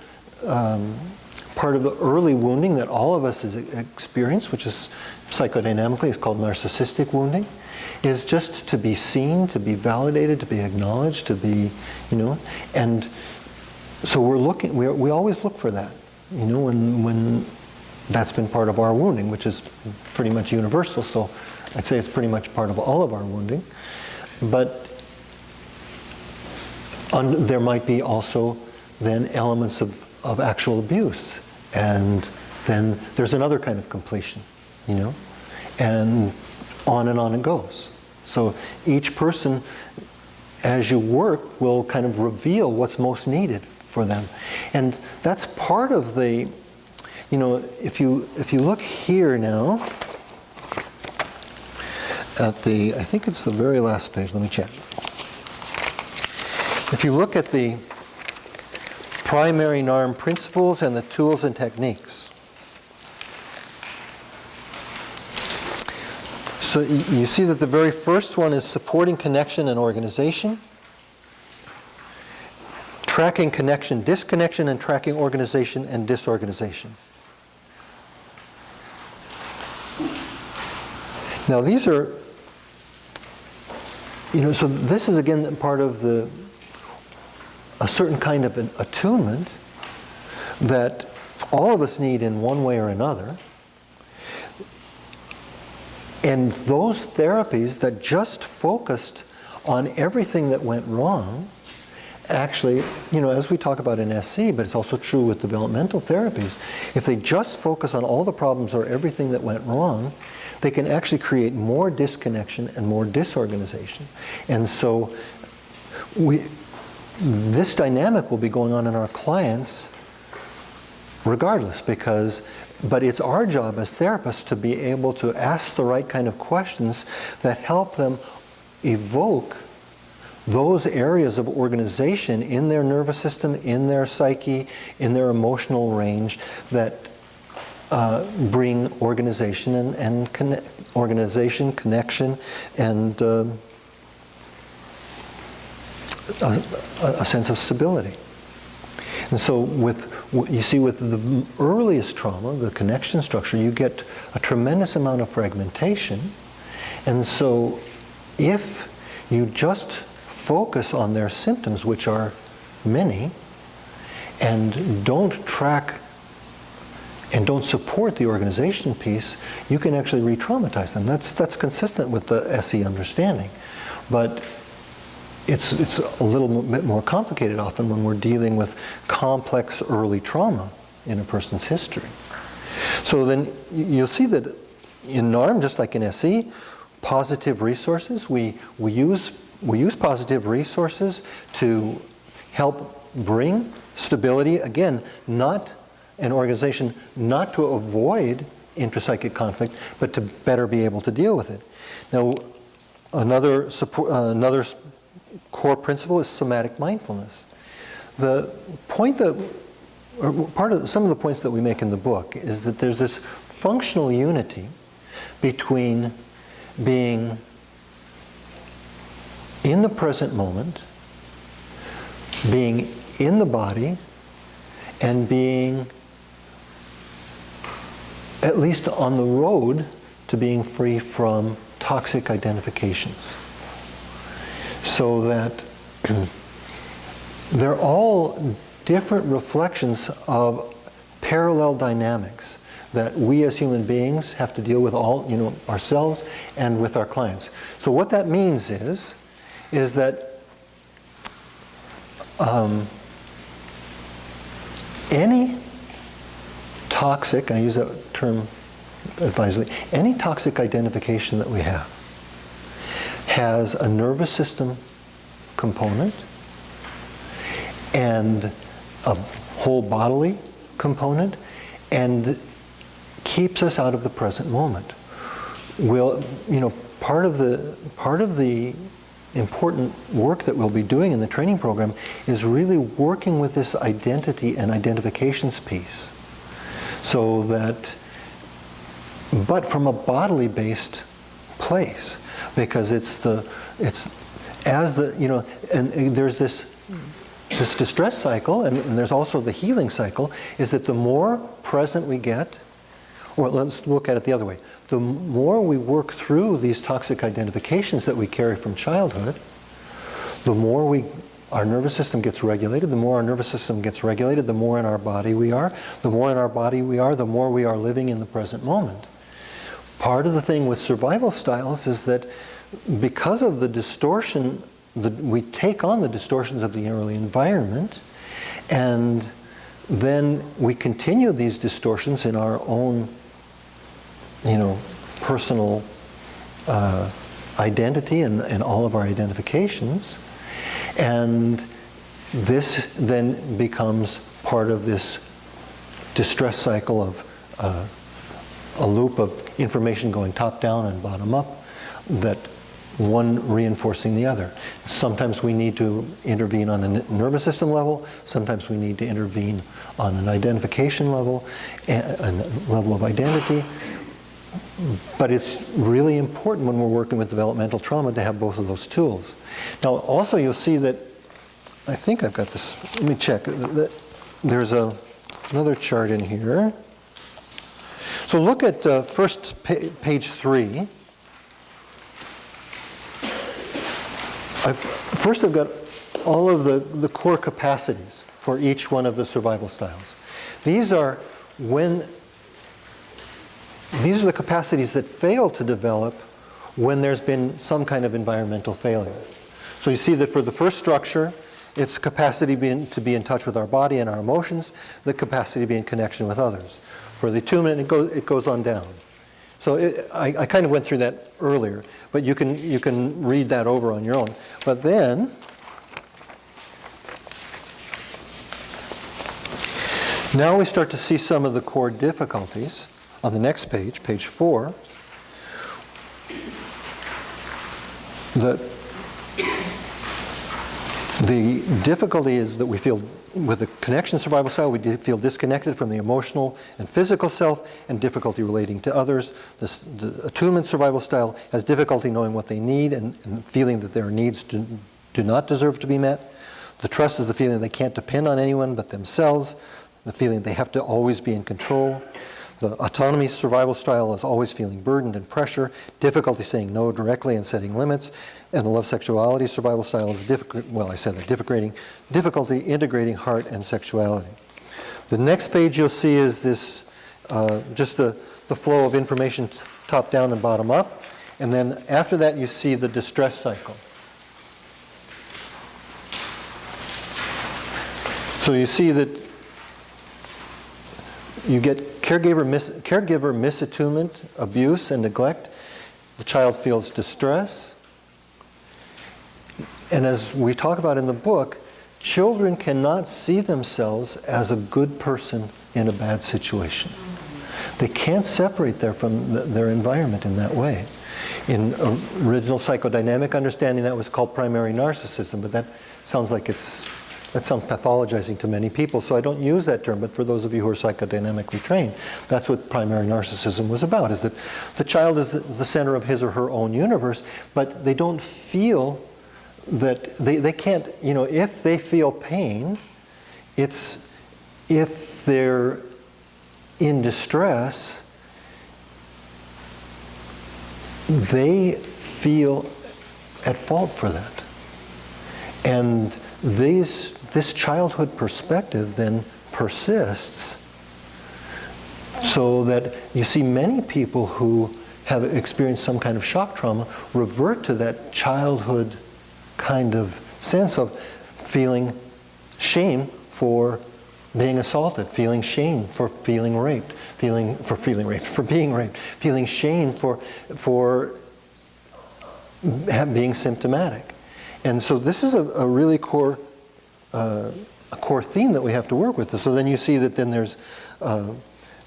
part of the early wounding that all of us has experienced, which is psychodynamically is called narcissistic wounding, is just to be seen, to be validated, to be acknowledged, to be, and so we always look for that, when that's been part of our wounding, which is pretty much universal, so I'd say it's pretty much part of all of our wounding. But there might be also then elements of actual abuse, and then there's another kind of completion, and on it goes. So each person, as you work, will kind of reveal what's most needed for them. And that's part of the, if you look here now, at the, I think it's the very last page, let me check. If you look at the primary NARM principles and the tools and techniques. So you see that the very first one is supporting connection and organization, tracking connection, disconnection, and tracking organization and disorganization. Now these are, so this is again part of a certain kind of an attunement that all of us need in one way or another. And those therapies that just focused on everything that went wrong, actually, as we talk about in SC, but it's also true with developmental therapies, if they just focus on all the problems or everything that went wrong, they can actually create more disconnection and more disorganization. And so this dynamic will be going on in our clients regardless, but it's our job as therapists to be able to ask the right kind of questions that help them evoke those areas of organization in their nervous system, in their psyche, in their emotional range that bring organization and connection, and a sense of stability. And so you see with the earliest trauma, the connection structure, you get a tremendous amount of fragmentation. And so if you just focus on their symptoms, which are many, and don't track and don't support the organization piece, you can actually re-traumatize them. That's consistent with the SE understanding. But it's a little bit more complicated often when we're dealing with complex early trauma in a person's history. So then you'll see that in NARM, just like in SE, positive resources, we use positive resources to help bring stability, again, not an organization, not to avoid intrapsychic conflict, but to better be able to deal with it. Now, another core principle is somatic mindfulness. The point some of the points that we make in the book is that there's this functional unity between being in the present moment, being in the body, and being at least on the road to being free from toxic identifications. So that they're all different reflections of parallel dynamics that we as human beings have to deal with ourselves and with our clients. So what that means is that any toxic, I use that term advisedly, any toxic identification that we have has a nervous system component and a whole bodily component, and keeps us out of the present moment. Part of the important work that we'll be doing in the training program is really working with this identity and identifications piece, so that, but from a bodily based place, because and there's this this distress cycle, and there's also the healing cycle, is that the more present we get, or let's look at it the other way, the more we work through these toxic identifications that we carry from childhood, the more our nervous system gets regulated. The more our nervous system gets regulated, the more in our body we are. The more in our body we are, the more we are living in the present moment. Part of the thing with survival styles is that because of the distortion, we take on the distortions of the early environment, and then we continue these distortions in our own, personal identity and all of our identifications. And this then becomes part of this distress cycle of a loop of information going top down and bottom up, that one reinforcing the other. Sometimes we need to intervene on a nervous system level, sometimes we need to intervene on an identification level, a level of identity. But it's really important when we're working with developmental trauma to have both of those tools. Now also you'll see that, I think I've got this, let me check, there's another chart in here. So look at first page 3. First I've got all of the core capacities for each one of the survival styles. These are the capacities that fail to develop when there's been some kind of environmental failure. So you see that for the first structure, it's capacity to be in touch with our body and our emotions, the capacity to be in connection with others. For the attunement, it goes on down. So I kind of went through that earlier, but you can read that over on your own. But then, now we start to see some of the core difficulties. On the next page, page 4, the difficulty is that we feel, with the connection survival style, we feel disconnected from the emotional and physical self, and difficulty relating to others. The attunement survival style has difficulty knowing what they need and feeling that their needs do not deserve to be met. The trust is the feeling they can't depend on anyone but themselves, the feeling they have to always be in control. The autonomy survival style is always feeling burdened and pressure, difficulty saying no directly and setting limits. And the love sexuality survival style is difficulty integrating heart and sexuality. The next page you'll see is this, just the flow of information top down and bottom up. And then after that you see the distress cycle. So you see that you get caregiver misattunement, abuse, and neglect. The child feels distress. And as we talk about in the book, children cannot see themselves as a good person in a bad situation. They can't separate from their environment in that way. In original psychodynamic understanding, that was called primary narcissism, but that sounds pathologizing to many people, so I don't use that term, but for those of you who are psychodynamically trained, that's what primary narcissism was about, is that the child is the center of his or her own universe, but they don't feel that, they can't, if they feel pain, it's if they're in distress, they feel at fault for that. And this childhood perspective then persists, so that you see many people who have experienced some kind of shock trauma revert to that childhood kind of sense of feeling shame for being assaulted, feeling shame for feeling raped, for being raped, feeling shame for being symptomatic. And so this is a really core theme that we have to work with. So then you see that then there's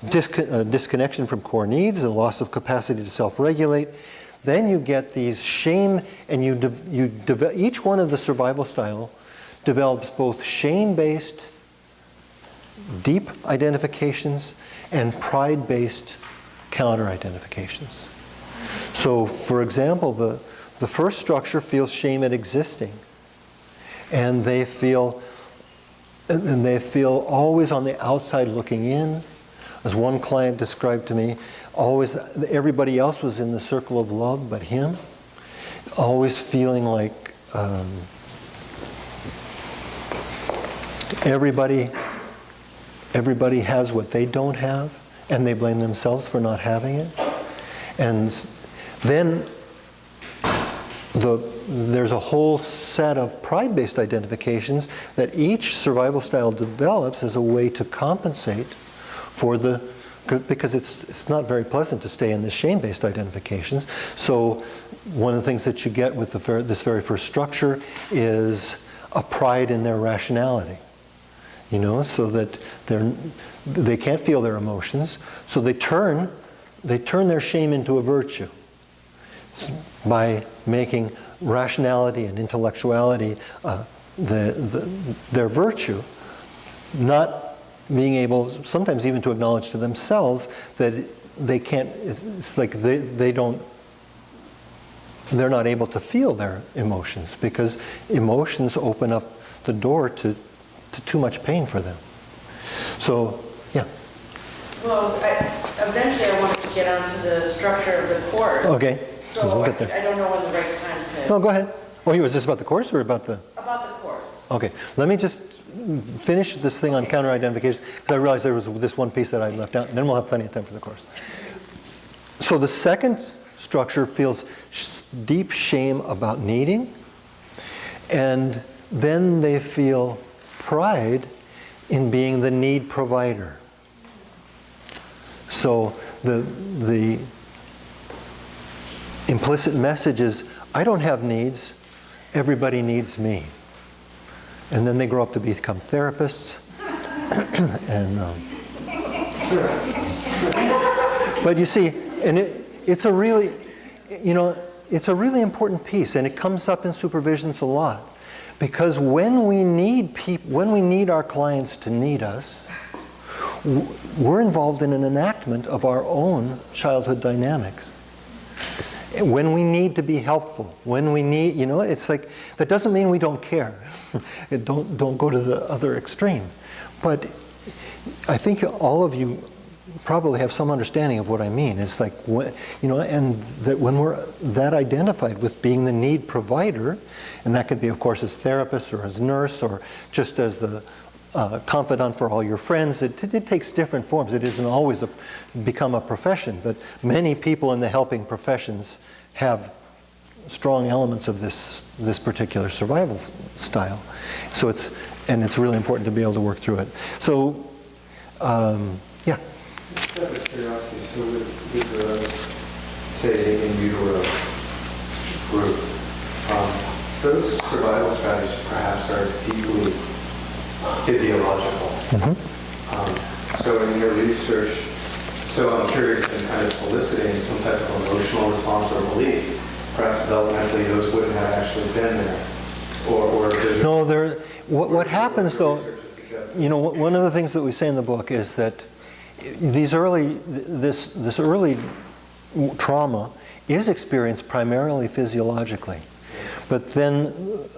disconnection from core needs, the loss of capacity to self-regulate. Then you get these shame, and each one of the survival style develops both shame-based deep identifications and pride-based counter-identifications. So, for example, the first structure feels shame at existing, and they feel and they feel always on the outside looking in. As one client described to me, always everybody else was in the circle of love but him. Always feeling like everybody has what they don't have, and they blame themselves for not having it. And then there's a whole set of pride-based identifications that each survival style develops as a way to compensate for because it's not very pleasant to stay in the shame-based identifications. So one of the things that you get with this very first structure is a pride in their rationality. You know, so that they can't feel their emotions, so they turn their shame into a virtue by making rationality and intellectuality their virtue, not being able sometimes even to acknowledge to themselves that they can't. It's like they're not able to feel their emotions, because emotions open up the door to too much pain for them. So, yeah. Well, eventually I wanted to get onto the structure of the course. Okay. So we'll get there. I don't know when the right time to... No, go ahead. Oh, was this about the course or about the... About the course. Okay. Let me just finish this thing on counter-identification, because I realized there was this one piece that I left out, and then we'll have plenty of time for the course. So the second structure feels deep shame about needing, and then they feel pride in being the need provider. So the implicit message is, I don't have needs, everybody needs me. And then they grow up to become therapists. But you see, and it's a really, it's a really important piece, and it comes up in supervisions a lot. Because when we need our clients to need us, we're involved in an enactment of our own childhood dynamics. When we need to be helpful, when we need, it's like, that doesn't mean we don't care. Don't go to the other extreme. But I think all of you probably have some understanding of what I mean. It's like, and that when we're that identified with being the need provider, and that could be, of course, as therapist or as nurse or just as the confidant for all your friends, it takes different forms. It isn't always become a profession, but many people in the helping professions have strong elements of this particular survival style. So it's really important to be able to work through it. So, yeah. Just out of curiosity, so with say in utero group, those survival strategies perhaps are deeply physiological. Mm-hmm. So in your research, so I'm curious in kind of soliciting some type of emotional response or belief, perhaps developmentally those wouldn't have actually been there. Or no, what happens though, one of the things that we say in the book is that this early trauma is experienced primarily physiologically. But then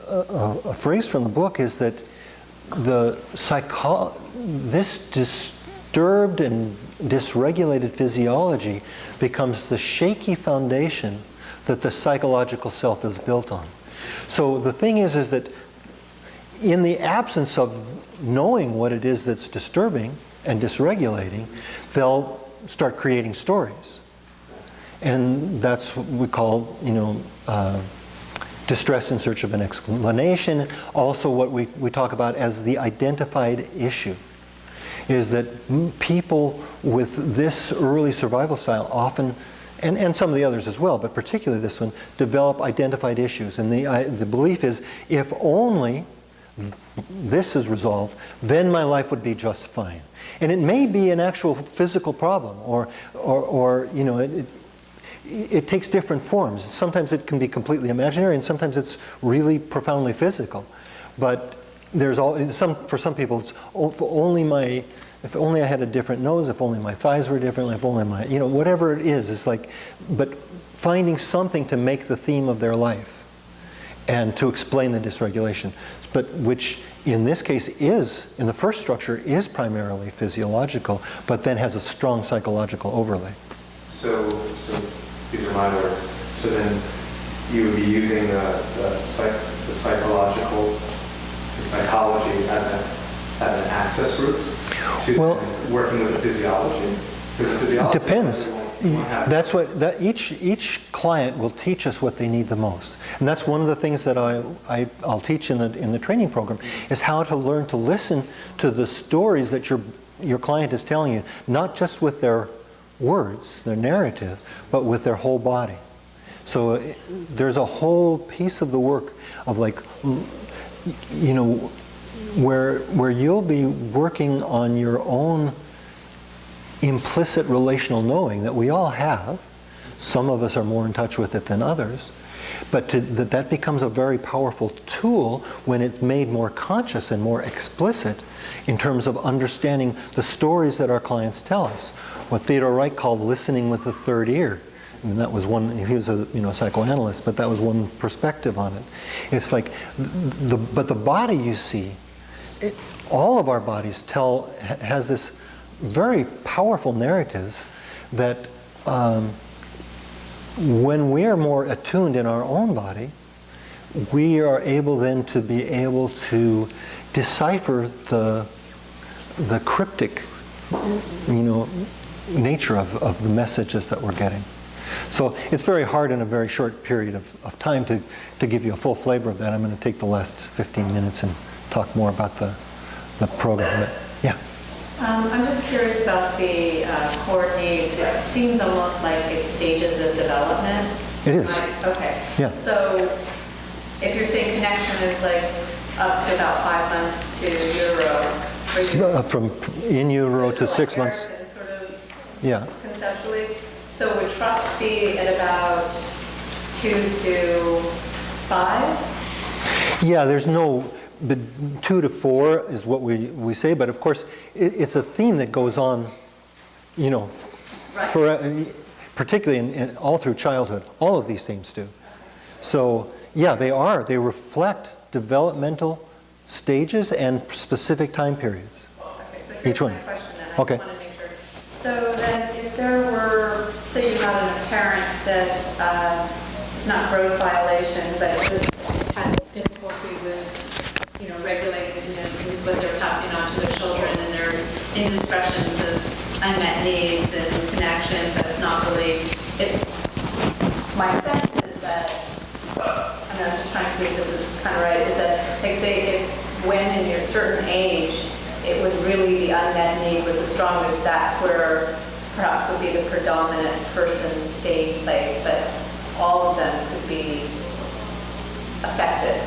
a phrase from the book is that this disturbed and dysregulated physiology becomes the shaky foundation that the psychological self is built on. So the thing is that in the absence of knowing what it is that's disturbing and dysregulating, they'll start creating stories. And that's what we call, distress in search of an explanation. Also what we talk about as the identified issue is that people with this early survival style often, and some of the others as well, but particularly this one, develop identified issues. And the belief is, if only this is resolved, then my life would be just fine. And it may be an actual physical problem, or it takes different forms. Sometimes it can be completely imaginary, and sometimes it's really profoundly physical. But there's for some people, it's if only I had a different nose, if only my thighs were different, if only my, whatever it is. It's like, but finding something to make the theme of their life. and to explain the dysregulation, but which in this case is, in the first structure, is primarily physiological, but then has a strong psychological overlay. So these are my words. So then you would be using the psychological, the psychology as an access route to working with the physiology? Because the physiology, it depends. That's what each client will teach us what they need the most, and that's one of the things that I'll teach in the training program, is how to learn to listen to the stories that your client is telling you, not just with their words, their narrative, but with their whole body. So there's a whole piece of the work of, like, you know, where you'll be working on your own implicit relational knowing that we all have. Some of us are more in touch with it than others, but that becomes a very powerful tool when it's made more conscious and more explicit in terms of understanding the stories that our clients tell us. What Theodore Reich called listening with the third ear. I mean, that was one, he was a psychoanalyst, but that was one perspective on it. It's like, but the body, you see, all of our bodies has this very powerful narratives that when we are more attuned in our own body, we are able then to be able to decipher the cryptic, nature of the messages that we're getting. So it's very hard in a very short period of time to give you a full flavor of that. I'm going to take the last 15 minutes and talk more about the program. But, yeah. I'm just curious about the core needs. It seems almost like it's stages of development. It is. Right? Okay. Yeah. So if you're saying connection is like up to about 5 months to neuro. From in utero to 6 months. Sort of yeah. Conceptually. So would trust be at about 2 to 5? Yeah, there's no, but 2 to 4 is what we say, but of course it's a theme that goes on, right. Particularly in all through childhood. All of these themes do. So yeah, they reflect developmental stages and specific time periods. Okay, so here's each one. My question then. I Okay. just want to make sure. So then if there were, say you had a parent that it's not gross violation, but just had difficulty with, regulating what they're passing on to their children, and there's indiscretions of unmet needs and connection, but it's not really, my sense is that, I'm just trying to see if this is kind of right, is that, like say, if when in your certain age, it was really the unmet need was the strongest, that's where perhaps would be the predominant person staying place, but all of them could be affected.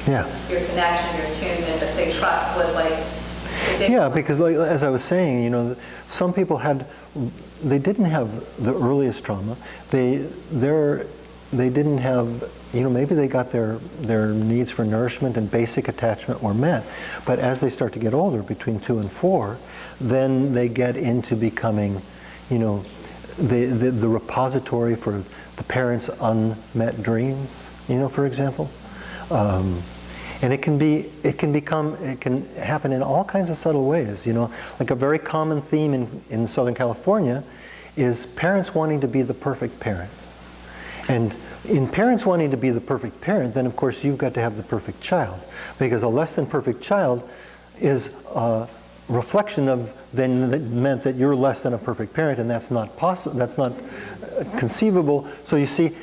Yeah. Your connection, your attunement, but say trust was like the big Yeah, because like, as I was saying, some people they didn't have the earliest trauma. They didn't have, maybe they got their needs for nourishment and basic attachment were met. But as they start to get older, between 2 and 4, then they get into becoming, the repository for the parents' unmet dreams, for example. And it can happen in all kinds of subtle ways, Like a very common theme in Southern California is parents wanting to be the perfect parent. And in parents wanting to be the perfect parent, then of course you've got to have the perfect child. Because a less than perfect child is a reflection of then that meant that you're less than a perfect parent, and that's not possible, that's not conceivable. So you see,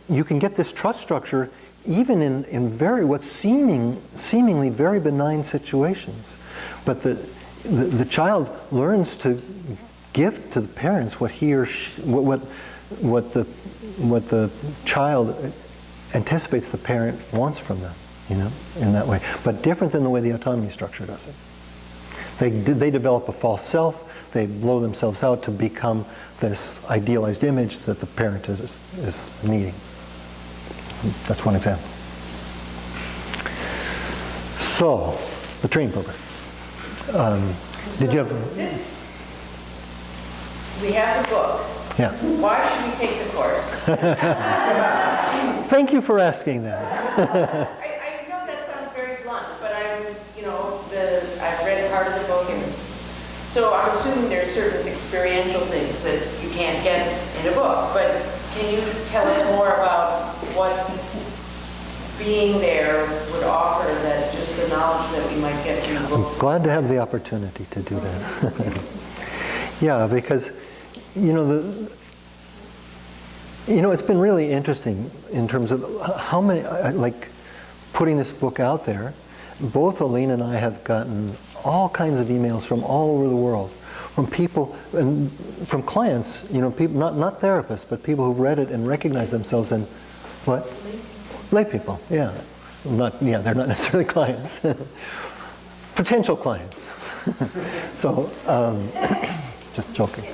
you can get this trust structure even in what's seemingly very benign situations. But the child learns to give to the parents what he or she, what the child anticipates the parent wants from them, in that way. But different than the way the autonomy structure does it. They develop a false self, they blow themselves out to become this idealized image that the parent is needing. That's one example. So, the training program. Did you have... We have the book. Yeah. Why should we take the course? Thank you for asking that. I know that sounds very blunt, but I've read part of the book, and so I'm assuming there's certain experiential things that you can't get in a book. But can you tell us more about what being there would offer, that just the knowledge that we might get from the book? I'm glad to have the opportunity to do that. Yeah, because it's been really interesting in terms of how many, like putting this book out there. Both Aline and I have gotten all kinds of emails from all over the world, from people and from clients, people, not therapists, but people who've read it and recognize themselves in what? Lay people, yeah. They're not necessarily clients. Potential clients. So, just joking.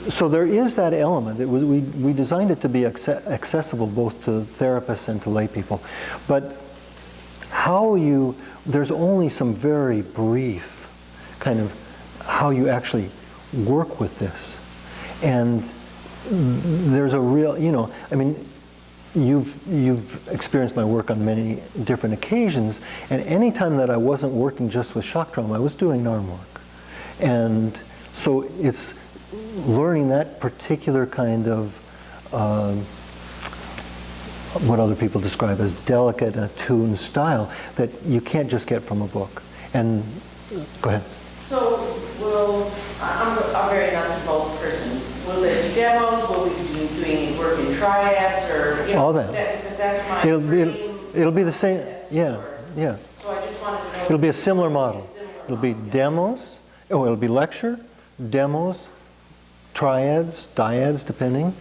So there is that element. We designed it to be accessible both to therapists and to lay people. But there's only some very brief kind of how you actually work with this. And there's a real, you've experienced my work on many different occasions, and any time that I wasn't working just with shock trauma, I was doing NARM work. And so it's learning that particular kind of what other people describe as delicate and attuned style that you can't just get from a book. And go ahead. So I'm a very nuts and bolts person. Will there be demos? Will we be doing work in triads, or all that? Because that's my it'll be the same. Yeah. So I just wanted to know. It'll be a similar model. It'll be demos. Oh, it'll be lecture, demos, triads, dyads, depending.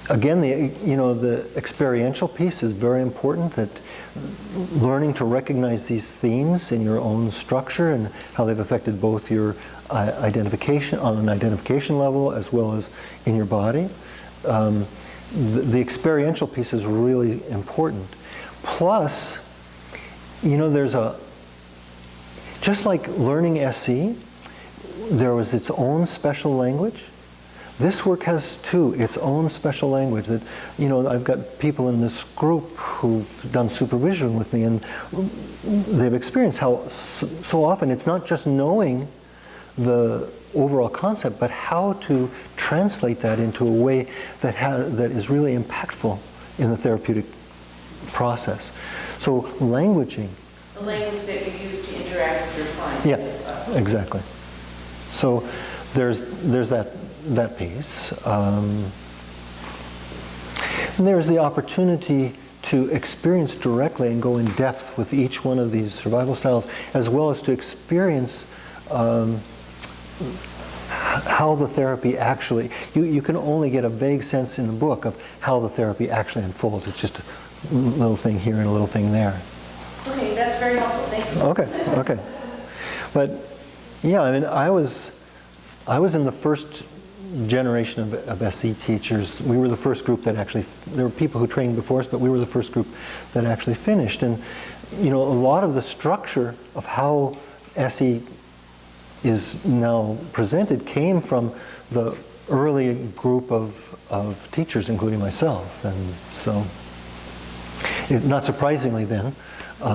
Again, the experiential piece is very important. That learning to recognize these themes in your own structure and how they've affected both your identification on an identification level as well as in your body. The experiential piece is really important. Plus, there's just like learning SE, there was its own special language. This work has too its own special language that, I've got people in this group who've done supervision with me, and they've experienced how so often it's not just knowing the overall concept, but how to translate that into a way that is really impactful in the therapeutic process. So languaging. The language that you use to interact with your client. Yeah, exactly. So there's that piece. And there's the opportunity to experience directly and go in depth with each one of these survival styles, as well as to experience how the therapy actually, you can only get a vague sense in the book of how the therapy actually unfolds. It's just a little thing here and a little thing there. Okay, that's very helpful. Thank you. Okay. But yeah, I was in the first generation of SE teachers. We were the first group that actually, there were people who trained before us, but we were the first group that actually finished. And a lot of the structure of how SE is now presented came from the early group of teachers, including myself. And so, not surprisingly then,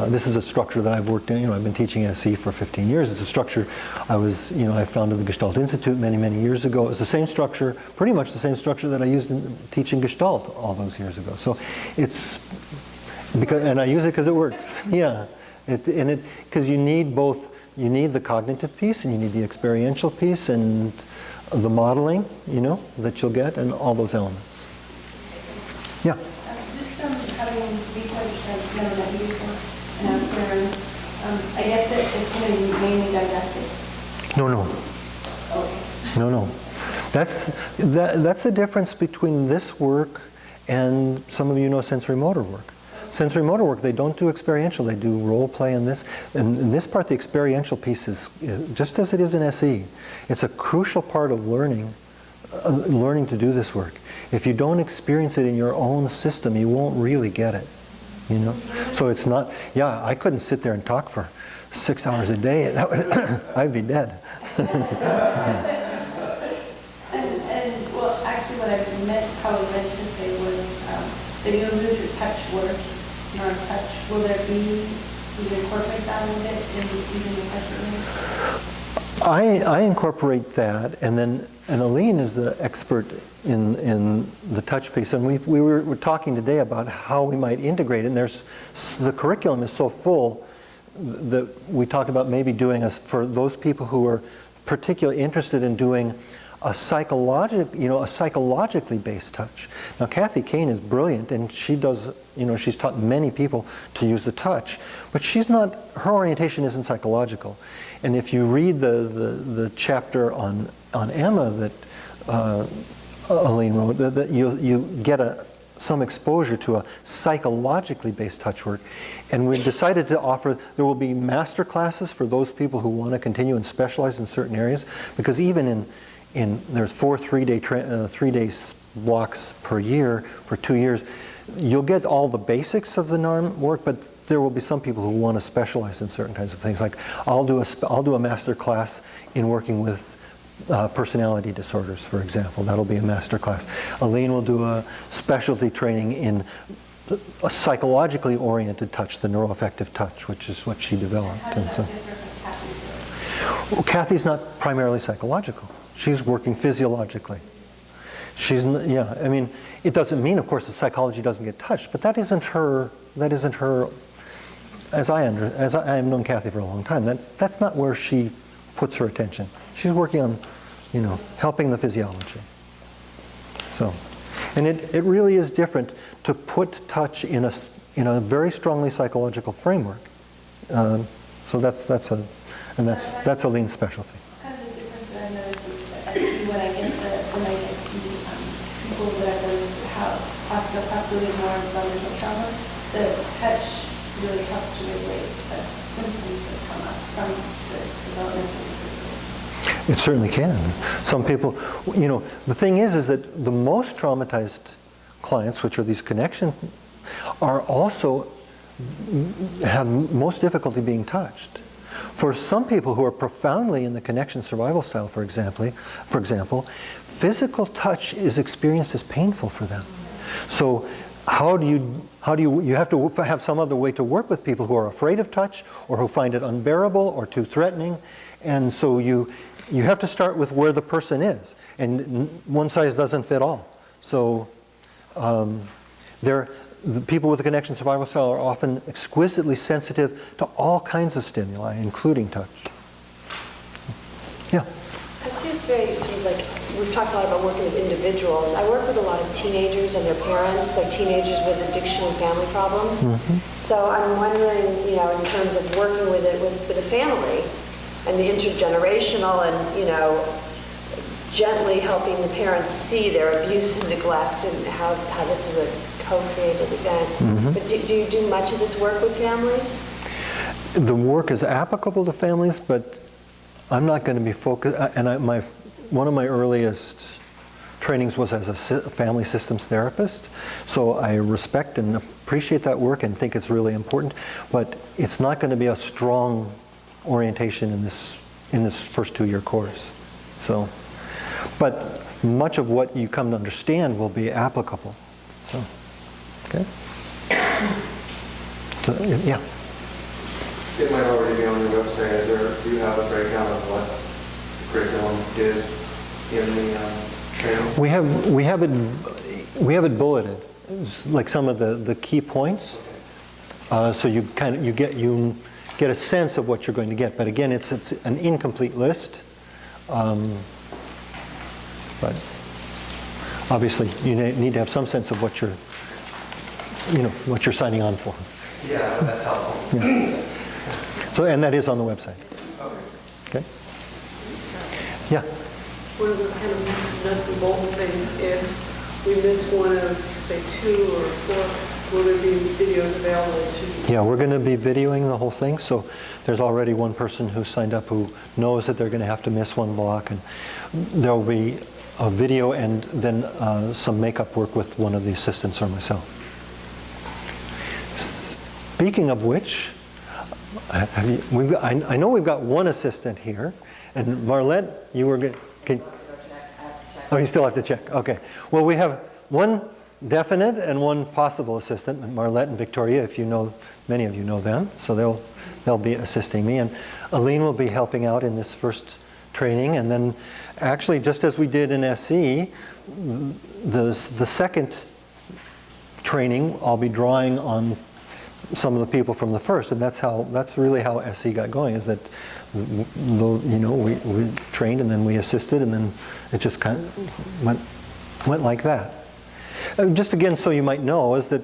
this is a structure that I've worked in. I've been teaching SE for 15 years. It's a structure I founded the Gestalt Institute many, many years ago. It's the same structure, pretty much the same structure that I used in teaching Gestalt all those years ago. So and I use it because it works. Yeah, because you need both. You need the cognitive piece and you need the experiential piece and the modeling, that you'll get, and all those elements. Yeah. Just having researched and known that you and I guess that it's going to be mainly didactic. No. Okay. No. That's the difference between this work and some of sensory motor work. Sensory motor work, they don't do experiential, they do role play in this. And in this part, the experiential piece is just as it is in SE. It's a crucial part of learning to do this work. If you don't experience it in your own system, you won't really get it. So it's not, I couldn't sit there and talk for 6 hours a day. I'd be dead. And well, actually what I probably meant to say was Then you move to touch work, non-touch. Will there be, you incorporate that a bit in using the pressure release? I incorporate that, and Aline is the expert in the touch piece, and we were talking today about how we might integrate it, and the curriculum is so full that we talked about maybe doing for those people who are particularly interested in doing a psychologically based touch. Now, Kathy Kane is brilliant, and she does, she's taught many people to use the touch, but her orientation isn't psychological. And if you read the chapter on Emma that Aline wrote, that you get some exposure to a psychologically based touch work. And we decided to offer, there will be master classes for those people who want to continue and specialize in certain areas, because even there's 4 3-day blocks per year for 2 years. You'll get all the basics of the NARM work, but there will be some people who want to specialize in certain kinds of things. Like I'll do a master class in working with personality disorders, for example. That'll be a master class. Aline will do a specialty training in a psychologically oriented touch, the NeuroAffective touch, which is what she developed. How does that differ from Kathy's work? Well, Kathy's not primarily psychological. She's working physiologically. Yeah, I mean, it doesn't mean, of course, that psychology doesn't get touched, but that isn't her, as I have known Kathy for a long time, that's not where she puts her attention. She's working on, helping the physiology. So, and it really is different to put touch in a very strongly psychological framework. So that's Aline's specialty. Kind of the difference that I noticed is that I see when I get people that have possibly more developmental trauma, the touch really helps to regulate the symptoms that come up from the developmental disability. It certainly can. Some people, the thing is that the most traumatized clients, which are these connections, are also have most difficulty being touched. For some people who are profoundly in the connection survival style, for example, physical touch is experienced as painful for them. So you have to have some other way to work with people who are afraid of touch or who find it unbearable or too threatening. And so you have to start with where the person is, and one size doesn't fit all. So the people with the connection survival style are often exquisitely sensitive to all kinds of stimuli, including touch. Yeah. I see it's very sort of like, we've talked a lot about working with individuals. I work with a lot of teenagers and their parents, like teenagers with addiction and family problems. Mm-hmm. So I'm wondering, in terms of working with the family and the intergenerational and, gently helping the parents see their abuse and neglect and how this is a co-created event. Mm-hmm. But do you do much of this work with families? The work is applicable to families, but I'm not going to be focused, and one of my earliest trainings was as a family systems therapist, so I respect and appreciate that work and think it's really important, but it's not going to be a strong orientation in this first 2-year course. So, but much of what you come to understand will be applicable. So, okay. So, yeah. It might already be on your website. Do you have a breakdown of what the curriculum is in the training? We have it bulleted. It's like some of the key points. So you get a sense of what you're going to get. But again, it's an incomplete list. But obviously, you need to have some sense of what you're signing on for. Yeah, that's helpful. Yeah. So, and that is on the website. Okay. Yeah. One of those kind of nuts and bolts things, if we miss one of, say, 2 or 4, will there be videos available to? Yeah, we're going to be videoing the whole thing. So there's already one person who signed up who knows that they're going to have to miss one block, and there will be a video and then some makeup work with one of the assistants or myself. Speaking of which, I know we've got one assistant here, and Marlette, you were going. Oh, you still have to check. Okay. Well, we have one definite and one possible assistant, Marlette and Victoria, if you know, many of you know them, so they'll be assisting me. And Aline will be helping out in this first training, and then actually, just as we did in SE, the second training, I'll be drawing on some of the people from the first, and that's really how SE got going. Is that, you know, we trained and then we assisted, and then it just kind of went like that. Just again, so you might know, is that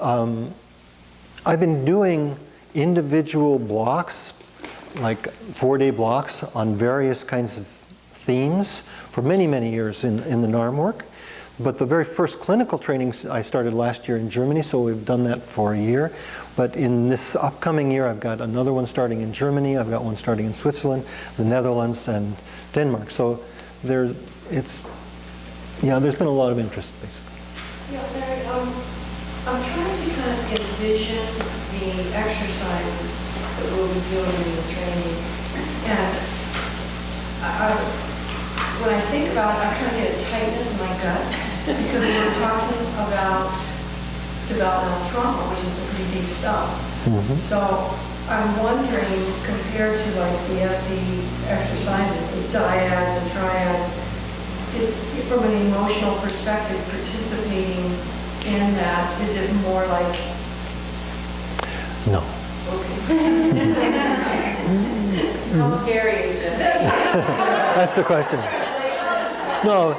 I've been doing individual blocks, like 4-day blocks on various kinds of themes for many, many years in the NARM work. But the very first clinical trainings I started last year in Germany, so we've done that for a year. But in this upcoming year, I've got another one starting in Germany, I've got one starting in Switzerland, the Netherlands, and Denmark. So there's been a lot of interest, basically. Yeah, Larry, I'm trying to kind of envision the exercises that we'll be doing in the training. And when I think about it, I kind of get a tightness in my gut because we're talking about developmental trauma, which is some pretty deep stuff. Mm-hmm. So I'm wondering, compared to like the SE exercises, the dyads and triads, from an emotional perspective, participating in that, is it more like... No. Okay. How scary is it? That's the question. No,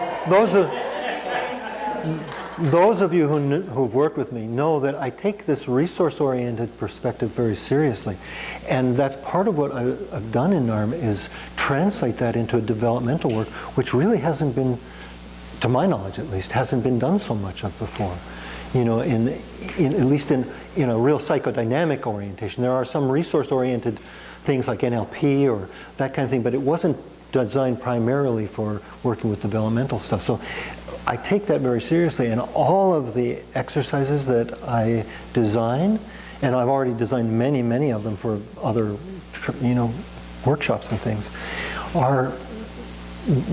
those of you who've worked with me know that I take this resource-oriented perspective very seriously. And that's part of what I've done in NARM, is translate that into a developmental work, which really hasn't been, to my knowledge at least, hasn't been done so much of before. You know, at least in a real psychodynamic orientation. There are some resource-oriented things like NLP or that kind of thing, but it wasn't designed primarily for working with developmental stuff. So I take that very seriously, and all of the exercises that I design, and I've already designed many, many of them for other, workshops and things, are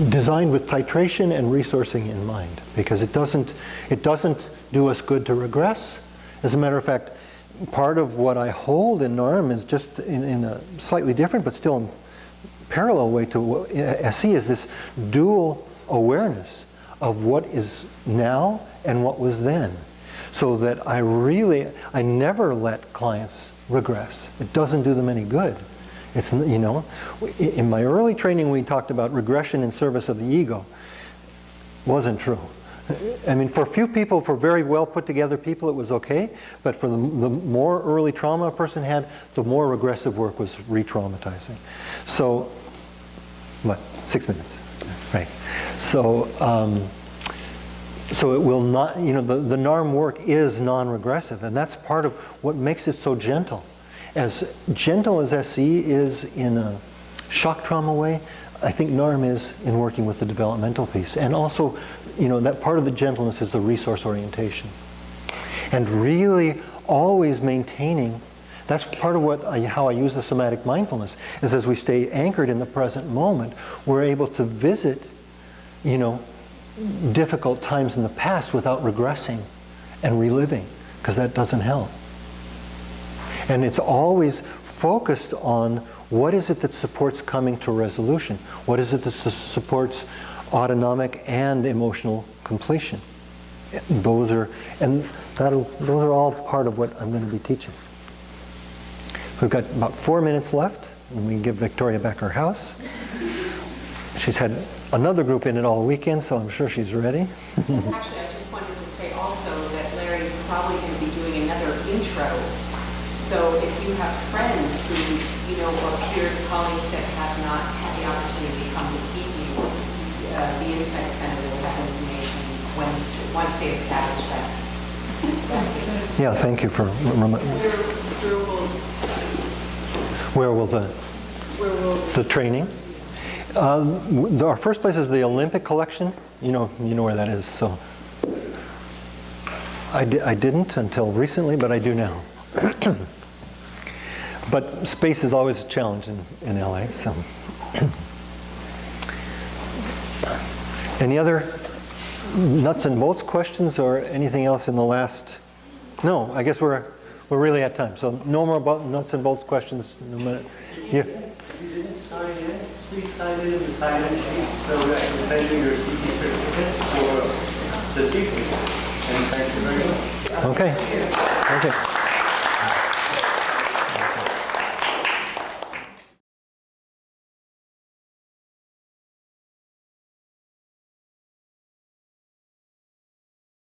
designed with titration and resourcing in mind, because it doesn't do us good to regress. As a matter of fact, part of what I hold in NARM is just in a slightly different but still parallel way to SE, is this dual awareness of what is now and what was then. So that I never let clients regress. It doesn't do them any good. It's, in my early training we talked about regression in service of the ego. Wasn't true. I mean, for a few people, for very well put together people, it was okay, but for the more early trauma a person had, the more regressive work was re-traumatizing. So, 6 minutes, right? So, so it will not, the NARM work is non-regressive, and that's part of what makes it so gentle. As gentle as SE is in a shock trauma way, I think NARM is in working with the developmental piece. And also, that part of the gentleness is the resource orientation. And really always maintaining, that's part of how I use the somatic mindfulness, is as we stay anchored in the present moment, we're able to visit, difficult times in the past without regressing and reliving, because that doesn't help. And it's always focused on what is it that supports coming to resolution? What is it that supports autonomic and emotional completion? Those are all part of what I'm going to be teaching. We've got about 4 minutes left, and we can give Victoria back her house. She's had another group in it all weekend, so I'm sure she's ready. Actually, I just wanted to say also that Larry's probably going to be doing another intro. So if you have friends who, or peers, colleagues that have not had the opportunity to come to keep you, the Insight Center will have information once they establish that. Yeah, thank you for where will the training? Our first place is the Olympic collection. You know where that is. So I didn't until recently, but I do now. But space is always a challenge in LA. So, any other nuts and bolts questions or anything else in the last? No, I guess we're really at time. So no more about nuts and bolts questions. No matter. Yeah. If you didn't sign in, please sign in the sign-in sheet so that I can send you your CP certificate for the teaching. And thank you very much. Okay. Okay.